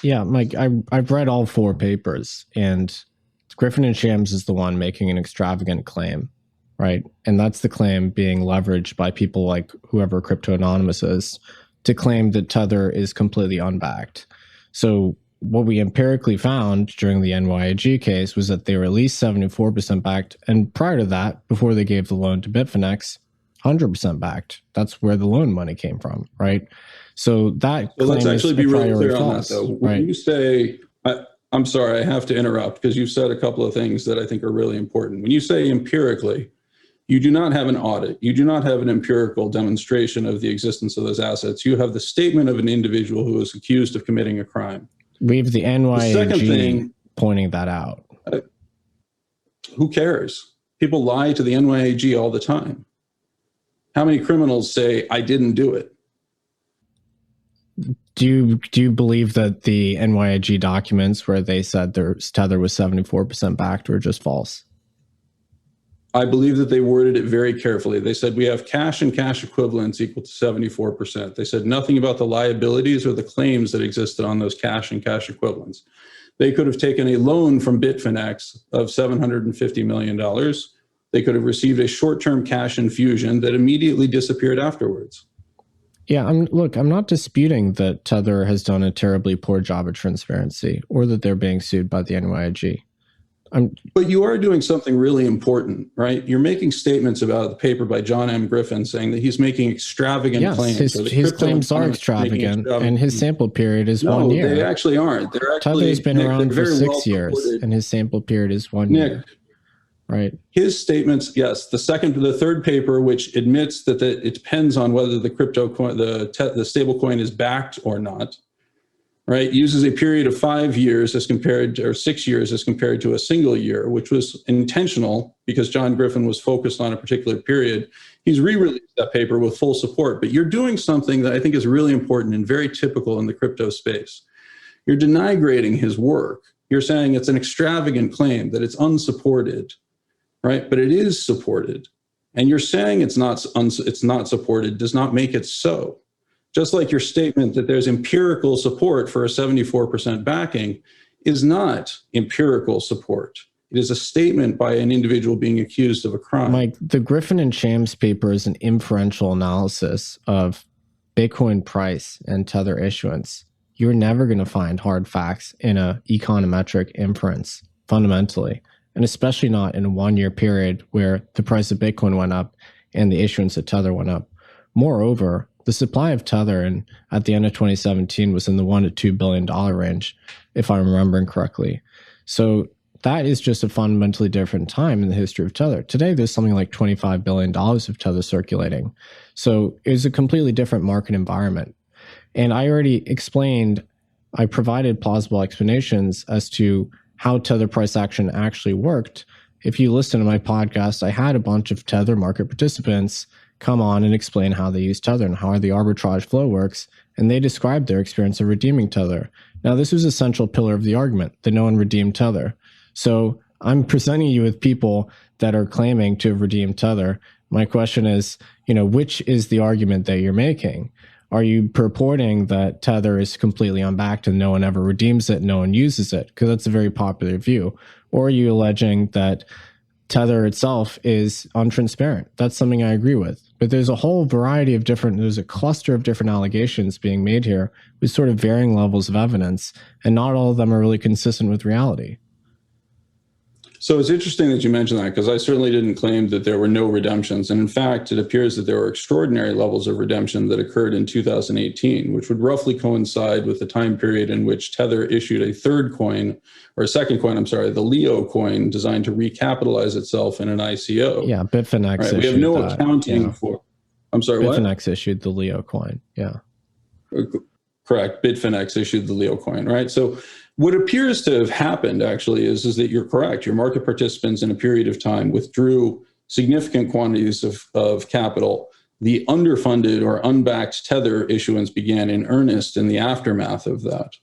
Yeah, Mike, I've read all four papers, and Griffin and Shams is the one making an extravagant claim, right? And that's the claim being leveraged by people like whoever Crypto Anonymous is to claim that Tether is completely unbacked. So what we empirically found during the NYIG case was that they were at least 74% backed, and prior to that, before they gave the loan to Bitfinex, 100% backed. That's where the loan money came from, right? So that so let's actually be really clear false, on that, though. When right? you say, I'm sorry, I have to interrupt because you've said a couple of things that I think are really important. When you say empirically, you do not have an audit. You do not have an empirical demonstration of the existence of those assets. You have the statement of an individual who is accused of committing a crime. We have the NYIG pointing that out. Who cares? People lie to the NYIG all the time. How many criminals say, I didn't do it? Do you believe that the NYIG documents where they said their Tether was 74% backed were just false? I believe that they worded it very carefully. They said we have cash and cash equivalents equal to 74%. They said nothing about the liabilities or the claims that existed on those cash and cash equivalents. They could have taken a loan from Bitfinex of $750 million. They could have received a short-term cash infusion that immediately disappeared afterwards. Yeah, I'm not disputing that Tether has done a terribly poor job at transparency or that they're being sued by the NYIG. But you are doing something really important, right? You're making statements about the paper by John M. Griffin saying that he's making extravagant claims. His claims are extravagant, and his sample period is 1 year. No, they actually aren't. Tether's been around for 6 years, and his sample period is 1 year. Right. His statements, yes. The third paper, which admits that it depends on whether the stable coin is backed or not, right, uses a period of 5 years as compared to, or 6 years as compared to a single year, which was intentional because John Griffin was focused on a particular period. He's re-released that paper with full support, but you're doing something that I think is really important and very typical in the crypto space. You're denigrating his work. You're saying it's an extravagant claim, that it's unsupported, right? But it is supported. And you're saying it's not supported does not make it so. Just like your statement that there's empirical support for a 74% backing is not empirical support. It is a statement by an individual being accused of a crime. Mike, the Griffin and Shams paper is an inferential analysis of Bitcoin price and Tether issuance. you're never going to find hard facts in a econometric inference fundamentally, and especially not in a 1-year period where the price of Bitcoin went up and the issuance of Tether went up. Moreover, the supply of Tether at the end of 2017 was in the $1 to $2 billion range, if I'm remembering correctly. So that is just a fundamentally different time in the history of Tether. Today, there's something like $25 billion of Tether circulating. So it's a completely different market environment. And I already explained, I provided plausible explanations as to how Tether price action actually worked. If you listen to my podcast, I had a bunch of Tether market participants come on and explain how they use Tether and how the arbitrage flow works, and they described their experience of redeeming Tether. Now, this was a central pillar of the argument, that no one redeemed Tether. So I'm presenting you with people that are claiming to have redeemed Tether. My question is, which is the argument that you're making? Are you purporting that Tether is completely unbacked and no one ever redeems it, no one uses it? Because that's a very popular view. Or are you alleging that Tether itself is untransparent? That's something I agree with. But there's a whole variety of there's a cluster of different allegations being made here with sort of varying levels of evidence, and not all of them are really consistent with reality. So it's interesting that you mentioned that, because I certainly didn't claim that there were no redemptions. And in fact, it appears that there were extraordinary levels of redemption that occurred in 2018, which would roughly coincide with the time period in which Tether issued a second coin, the Leo coin, designed to recapitalize itself in an ICO. Yeah, Bitfinex. Right? We have no accounting for. I'm sorry, what? Bitfinex issued the Leo coin. Yeah. Correct. Bitfinex issued the Leo coin, right? So what appears to have happened actually is that you're correct. Your market participants in a period of time withdrew significant quantities of capital. The underfunded or unbacked Tether issuance began in earnest in the aftermath of that.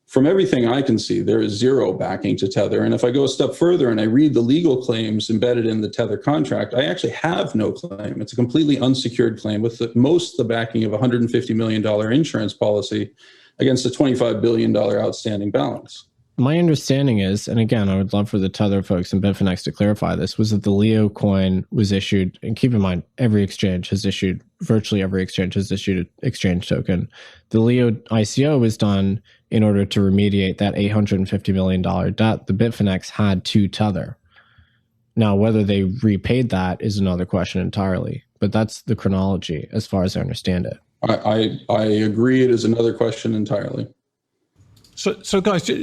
From everything I can see, there is zero backing to Tether. And if I go a step further and I read the legal claims embedded in the Tether contract, I actually have no claim. It's a completely unsecured claim with the backing of a $150 million insurance policy against a $25 billion outstanding balance. My understanding is, and again, I would love for the Tether folks and Bitfinex to clarify this, was that the Leo coin was issued, and keep in mind, virtually every exchange has issued an exchange token. The Leo ICO was done in order to remediate that $850 million debt the Bitfinex had to Tether. Now, whether they repaid that is another question entirely, but that's the chronology as far as I understand it. I agree. It is another question entirely. So guys, I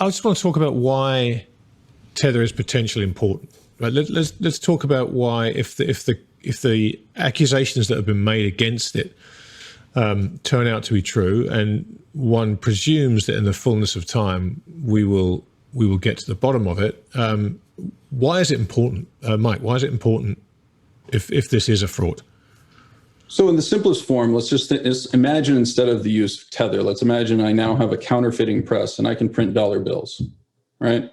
just want to talk about why Tether is potentially important. Right? Let's talk about why, if the accusations that have been made against it turn out to be true, and one presumes that in the fullness of time we will get to the bottom of it. Why is it important, Mike? Why is it important if this is a fraud? So in the simplest form, let's imagine, instead of the use of Tether, let's imagine I now have a counterfeiting press and I can print dollar bills, right?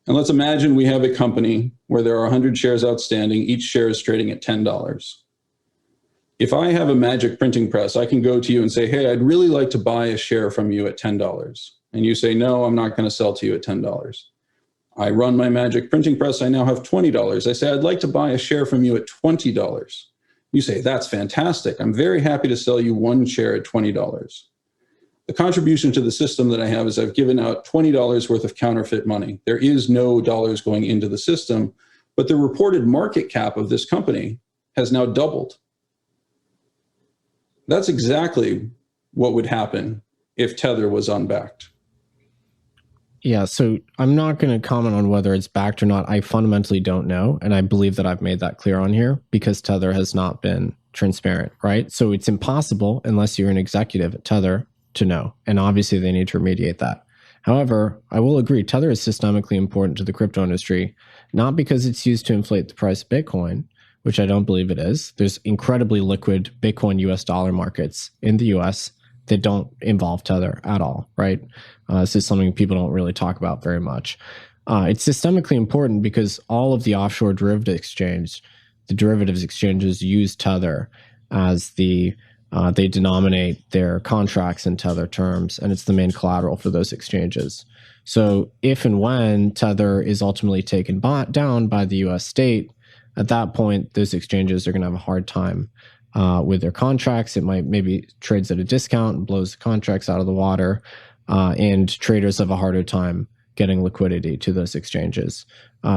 And let's imagine we have a company where there are 100 shares outstanding. Each share is trading at $10. If I have a magic printing press, I can go to you and say, hey, I'd really like to buy a share from you at $10. And you say, no, I'm not going to sell to you at $10. I run my magic printing press. I now have $20. I say, I'd like to buy a share from you at $20. You say, that's fantastic. I'm very happy to sell you one share at $20. The contribution to the system that I have is I've given out $20 worth of counterfeit money. There is no dollars going into the system, but the reported market cap of this company has now doubled. That's exactly what would happen if Tether was unbacked. Yeah, so I'm not going to comment on whether it's backed or not. I fundamentally don't know, and I believe that I've made that clear on here because Tether has not been transparent, right? So it's impossible, unless you're an executive at Tether, to know, and obviously they need to remediate that. However, I will agree, Tether is systemically important to the crypto industry, not because it's used to inflate the price of Bitcoin, which I don't believe it is. There's incredibly liquid Bitcoin US dollar markets in the US that don't involve Tether at all, right? This is something people don't really talk about very much. It's systemically important because all of the offshore derivatives exchanges use Tether as they denominate their contracts in Tether terms, and it's the main collateral for those exchanges. So if and when Tether is ultimately taken down by the US state, at that point, those exchanges are going to have a hard time with their contracts. It might maybe trades at a discount and blows the contracts out of the water, and traders have a harder time getting liquidity to those exchanges.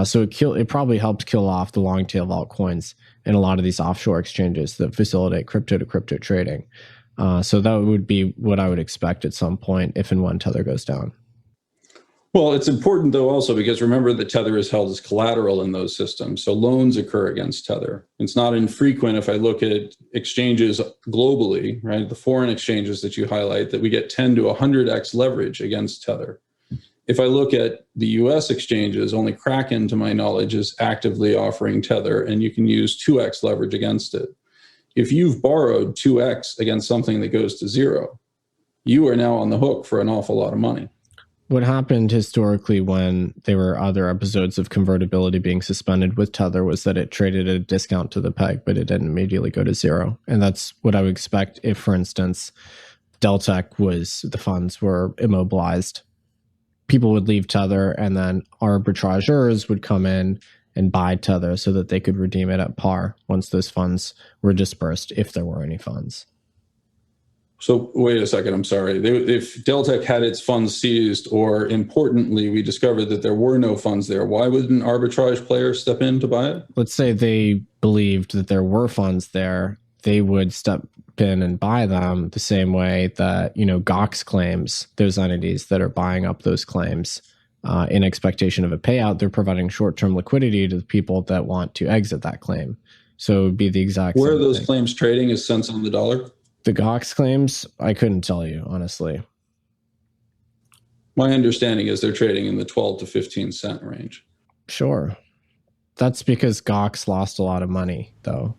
So it probably helped kill off the long tail of altcoins and a lot of these offshore exchanges that facilitate crypto to crypto trading. So that would be what I would expect at some point if and when Tether goes down. Well, it's important, though, also because remember that Tether is held as collateral in those systems. So loans occur against Tether. It's not infrequent if I look at exchanges globally, right? The foreign exchanges that you highlight, that we get 10 to 100x leverage against Tether. If I look at the US exchanges, only Kraken, to my knowledge, is actively offering Tether, and you can use 2x leverage against it. If you've borrowed 2x against something that goes to zero, you are now on the hook for an awful lot of money. What happened historically when there were other episodes of convertibility being suspended with Tether was that it traded at a discount to the peg, but it didn't immediately go to zero. And that's what I would expect if, for instance, Deltec the funds were immobilized. People would leave Tether, and then arbitrageurs would come in and buy Tether so that they could redeem it at par once those funds were dispersed, if there were any funds. So wait a second, I'm sorry. If Deltec had its funds seized, or importantly, we discovered that there were no funds there, why would an arbitrage player step in to buy it? Let's say they believed that there were funds there, they would step in and buy them the same way that, Gox claims, those entities that are buying up those claims in expectation of a payout, they're providing short-term liquidity to the people that want to exit that claim. So it would be the exact same Where are those thing. claims trading as cents on the dollar? The Gox claims, I couldn't tell you, honestly. My understanding is they're trading in the 12 to 15 cent range. Sure. That's because Gox lost a lot of money, though.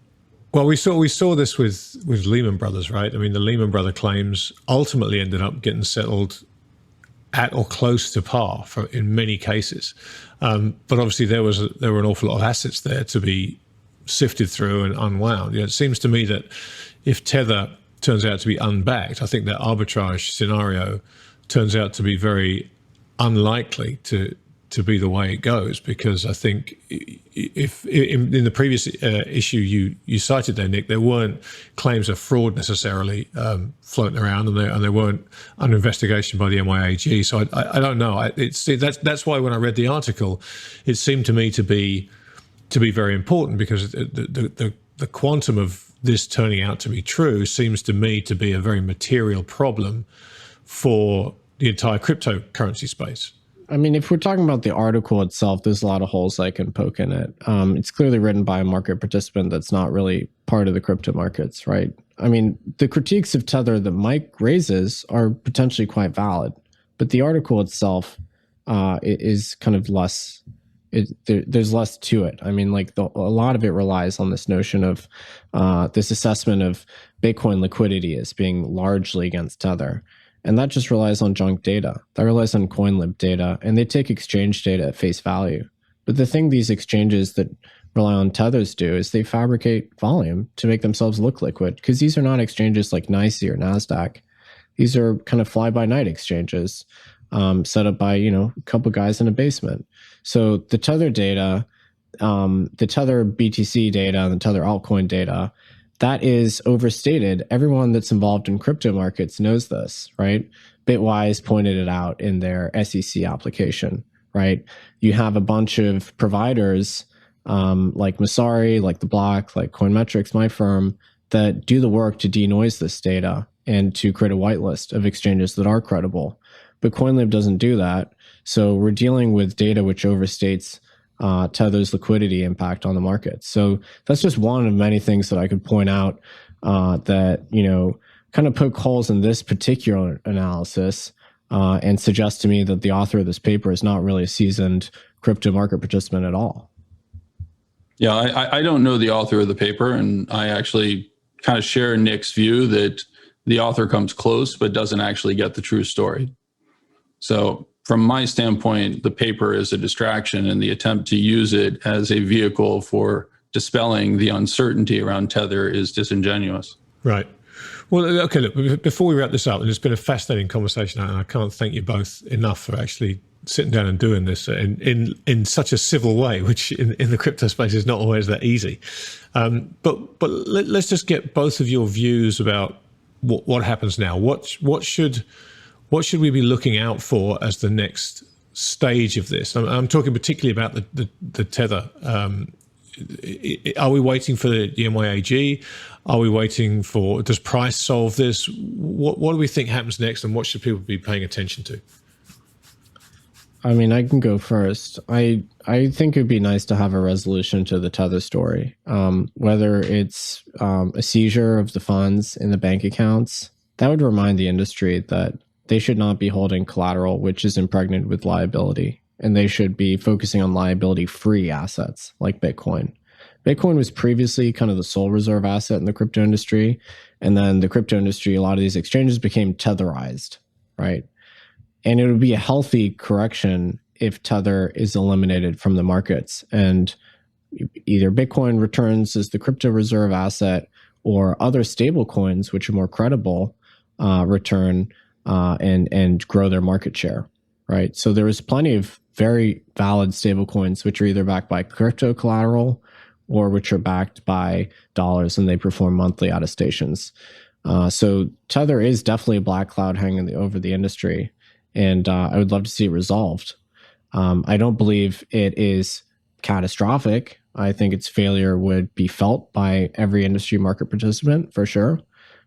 Well, we saw this with Lehman Brothers, right? I mean, the Lehman Brother claims ultimately ended up getting settled at or close to par in many cases. But obviously there were an awful lot of assets there to be sifted through and unwound. It seems to me that if Tether turns out to be unbacked, I think that arbitrage scenario turns out to be very unlikely to be the way it goes, because I think if in the previous issue you cited there, Nick, there weren't claims of fraud necessarily floating around, and they weren't under investigation by the MIAG. So I don't know. That's why when I read the article, it seemed to me to be very important, because the quantum of this turning out to be true seems to me to be a very material problem for the entire cryptocurrency space. I mean, if we're talking about the article itself, there's a lot of holes I can poke in it. It's clearly written by a market participant that's not really part of the crypto markets, right? I mean, the critiques of Tether that Mike raises are potentially quite valid, but the article itself is kind of less. There's less to it. I mean, like a lot of it relies on this notion of this assessment of Bitcoin liquidity as being largely against Tether. And that just relies on junk data. That relies on CoinLib data, and they take exchange data at face value. But the thing these exchanges that rely on tethers do is they fabricate volume to make themselves look liquid, because these are not exchanges like NYSE or NASDAQ. These are kind of fly-by-night exchanges set up by, a couple guys in a basement. So the Tether data, the Tether BTC data, and the Tether altcoin data, that is overstated. Everyone that's involved in crypto markets knows this, right? Bitwise pointed it out in their SEC application, right? You have a bunch of providers like Masari, like The Block, like Coinmetrics, my firm, that do the work to denoise this data and to create a whitelist of exchanges that are credible. But CoinLib doesn't do that. So we're dealing with data which overstates Tether's liquidity impact on the market. So that's just one of many things that I could point out that, kind of poke holes in this particular analysis and suggest to me that the author of this paper is not really a seasoned crypto market participant at all. Yeah, I don't know the author of the paper, and I actually kind of share Nick's view that the author comes close but doesn't actually get the true story. So from my standpoint, the paper is a distraction, and the attempt to use it as a vehicle for dispelling the uncertainty around Tether is disingenuous. Right. Well, okay, look, before we wrap this up, and it's been a fascinating conversation, and I can't thank you both enough for actually sitting down and doing this in such a civil way, which in the crypto space is not always that easy. But let's just get both of your views about what happens now. What should we be looking out for as the next stage of this? I'm talking particularly about the tether. Are we waiting for the NYAG? Are we waiting for, does price solve this? What do we think happens next, and what should people be paying attention to? I mean, I can go first. I think it'd be nice to have a resolution to the tether story, whether it's a seizure of the funds in the bank accounts. That would remind the industry that they should not be holding collateral which is impregnated with liability, and they should be focusing on liability-free assets like Bitcoin. Bitcoin was previously kind of the sole reserve asset in the crypto industry, and then the crypto industry, a lot of these exchanges became tetherized, right? And it would be a healthy correction if tether is eliminated from the markets, and either Bitcoin returns as the crypto reserve asset, or other stable coins, which are more credible, return and grow their market share, right? So there is plenty of very valid stable coins which are either backed by crypto collateral or which are backed by dollars, and they perform monthly attestations. So tether is definitely a black cloud hanging over the industry. And I would love to see it resolved. I don't believe it is catastrophic. I think its failure would be felt by every industry market participant for sure.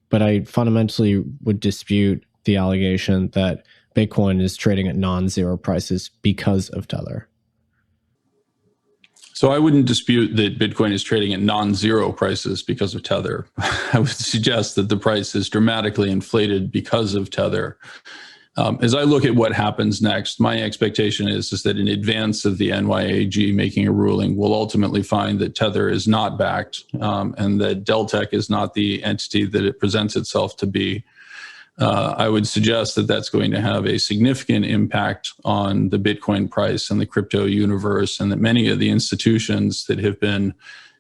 But I fundamentally would dispute the allegation that Bitcoin is trading at non-zero prices because of tether. So I wouldn't dispute that Bitcoin is trading at non-zero prices because of tether. I would suggest that the price is dramatically inflated because of tether. As I look at what happens next, my expectation is that in advance of the NYAG making a ruling, we'll ultimately find that tether is not backed, and that Deltec is not the entity that it presents itself to be. I would suggest that that's going to have a significant impact on the Bitcoin price and the crypto universe, and that many of the institutions that have been,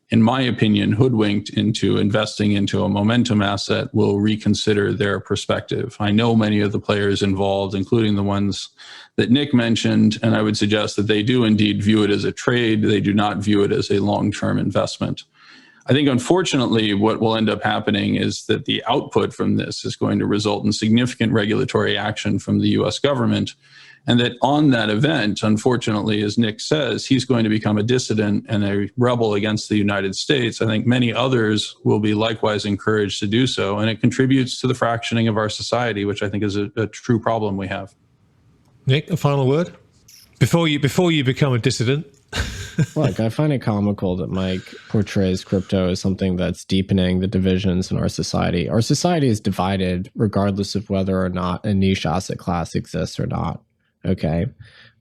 in my opinion, hoodwinked into investing into a momentum asset will reconsider their perspective. I know many of the players involved, including the ones that Nick mentioned, and I would suggest that they do indeed view it as a trade. They do not view it as a long-term investment. I think, unfortunately, what will end up happening is that the output from this is going to result in significant regulatory action from the US government. And that on that event, unfortunately, as Nick says, he's going to become a dissident and a rebel against the United States. I think many others will be likewise encouraged to do so. And it contributes to the fractioning of our society, which I think is a true problem we have. Nick, a final word? Before you become a dissident? Look, I find it comical that Mike portrays crypto as something that's deepening the divisions in our society. Our society is divided regardless of whether or not a niche asset class exists or not. Okay.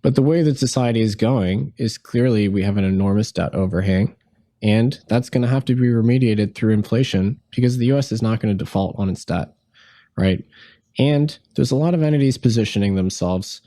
But the way that society is going is clearly we have an enormous debt overhang, and that's going to have to be remediated through inflation because the US is not going to default on its debt, right? And there's a lot of entities positioning themselves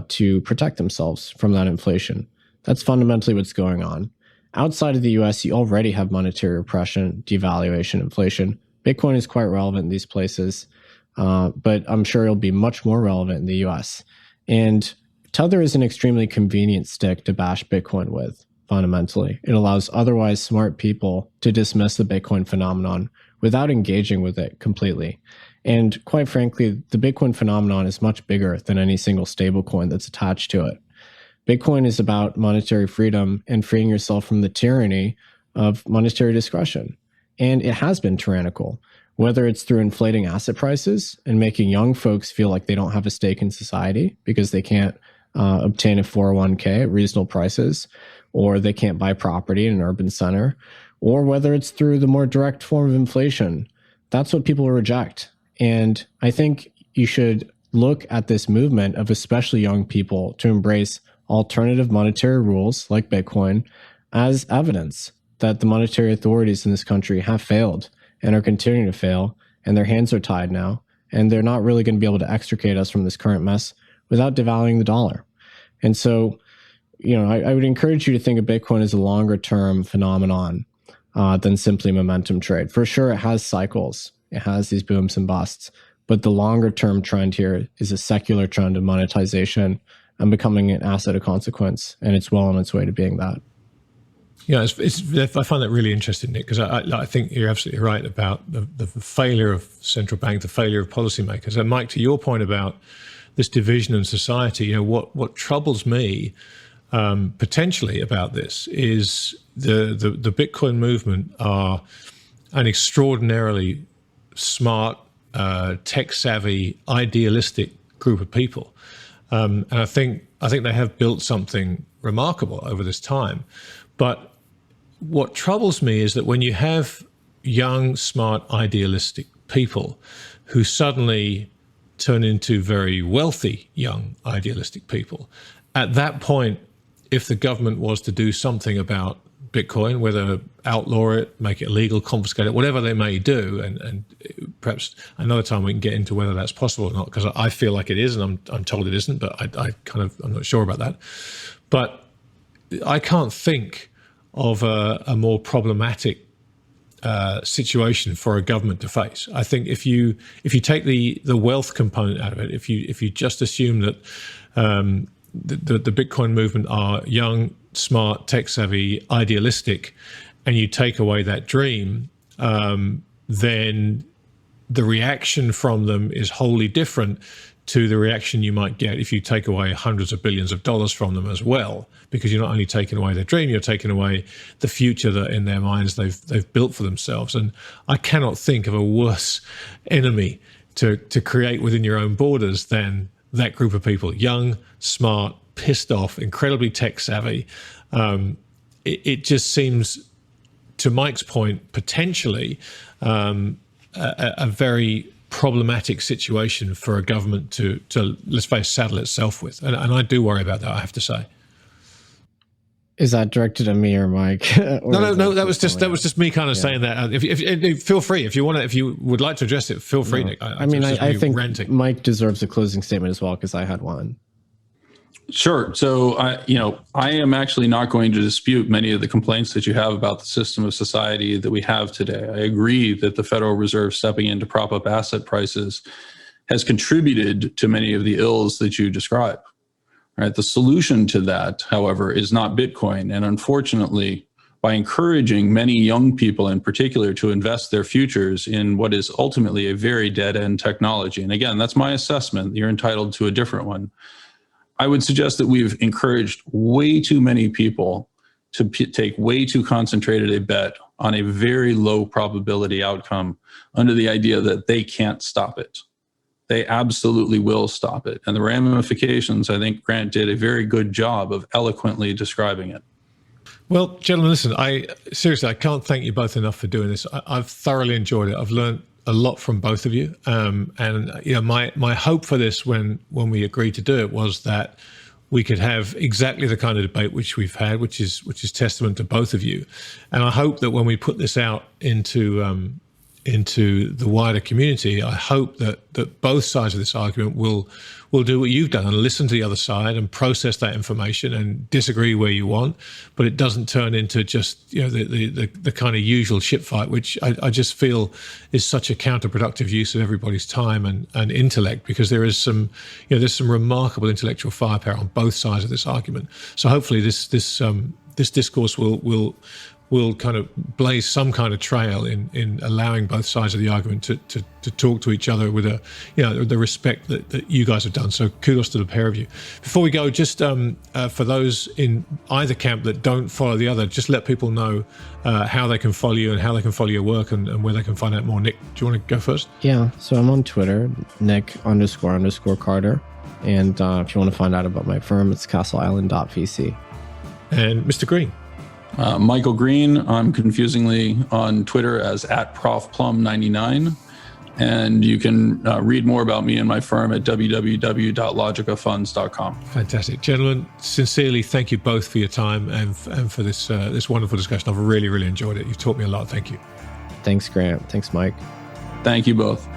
to protect themselves from that inflation. That's fundamentally what's going on. Outside of the US, you already have monetary repression, devaluation, inflation. Bitcoin is quite relevant in these places, but I'm sure it'll be much more relevant in the US. And tether is an extremely convenient stick to bash Bitcoin with, fundamentally. It allows otherwise smart people to dismiss the Bitcoin phenomenon without engaging with it completely. And quite frankly, the Bitcoin phenomenon is much bigger than any single stablecoin that's attached to it. Bitcoin is about monetary freedom and freeing yourself from the tyranny of monetary discretion. And it has been tyrannical, whether it's through inflating asset prices and making young folks feel like they don't have a stake in society because they can't obtain a 401k at reasonable prices, or they can't buy property in an urban center, or whether it's through the more direct form of inflation. That's what people reject. And I think you should look at this movement of especially young people to embrace alternative monetary rules like Bitcoin as evidence that the monetary authorities in this country have failed and are continuing to fail, and their hands are tied now, and they're not really going to be able to extricate us from this current mess without devaluing the dollar. And so, I would encourage you to think of Bitcoin as a longer term phenomenon than simply momentum trade. For sure, it has cycles. It has these booms and busts, but the longer term trend here is a secular trend of monetization and becoming an asset of consequence. And it's well on its way to being that. Yeah, I find that really interesting, Nick, because I think you're absolutely right about the failure of central bank, the failure of policymakers. And Mike, to your point about this division in society, what troubles me potentially about this is the Bitcoin movement are an extraordinarily smart, tech-savvy, idealistic group of people, and I think they have built something remarkable over this time, but what troubles me is that when you have young, smart, idealistic people who suddenly turn into very wealthy, young, idealistic people, at that point, if the government was to do something about Bitcoin, whether outlaw it, make it illegal, confiscate it, whatever they may do, and perhaps another time we can get into whether that's possible or not, because I feel like it is, and I'm told it isn't, but I'm not sure about that. But I can't think of a more problematic situation for a government to face. I think if you take the wealth component out of it, if you just assume that the Bitcoin movement are young, smart, tech-savvy, idealistic, and you take away that dream, then the reaction from them is wholly different to the reaction you might get if you take away hundreds of billions of dollars from them as well, because you're not only taking away their dream, you're taking away the future that in their minds they've built for themselves. And I cannot think of a worse enemy to create within your own borders than that group of people, young, smart, pissed off, incredibly tech savvy. It just seems, to Mike's point, potentially a very problematic situation for a government to let's face, saddle itself with, and I do worry about that, I have to say. Is that directed at me or Mike? No. That was just me kind of saying that. If feel free if you would like to address it. Feel free, Nick. I think ranting. Mike deserves a closing statement as well, because I had one. Sure. So I am actually not going to dispute many of the complaints that you have about the system of society that we have today. I agree that the Federal Reserve stepping in to prop up asset prices has contributed to many of the ills that you describe. Right. The solution to that, however, is not Bitcoin. And unfortunately, by encouraging many young people in particular to invest their futures in what is ultimately a very dead-end technology, and again, that's my assessment, you're entitled to a different one, I would suggest that we've encouraged way too many people to take way too concentrated a bet on a very low probability outcome under the idea that they can't stop it. They absolutely will stop it. And the ramifications, I think Grant did a very good job of eloquently describing it. Well, gentlemen, listen, I can't thank you both enough for doing this. I've thoroughly enjoyed it. I've learned a lot from both of you. And my hope for this when we agreed to do it was that we could have exactly the kind of debate which we've had, which is testament to both of you. And I hope that when we put this out into the wider community, I hope that both sides of this argument will do what you've done and listen to the other side and process that information and disagree where you want, but it doesn't turn into just the kind of usual shit fight, which I just feel is such a counterproductive use of everybody's time and intellect, because there is there's some remarkable intellectual firepower on both sides of this argument. So hopefully this discourse will kind of blaze some kind of trail in allowing both sides of the argument to talk to each other with the respect that you guys have done. So kudos to the pair of you. Before we go, just for those in either camp that don't follow the other, just let people know how they can follow you and how they can follow your work and where they can find out more. Nick, do you want to go first? Yeah, so I'm on Twitter, Nick__Carter. And if you want to find out about my firm, it's castleisland.vc. And Mr. Green? Michael Green, I'm confusingly on Twitter as @ProfPlum99. And you can read more about me and my firm at www.logicafunds.com. Fantastic. Gentlemen, sincerely, thank you both for your time and for this wonderful discussion. I've really, really enjoyed it. You've taught me a lot. Thank you. Thanks, Grant. Thanks, Mike. Thank you both.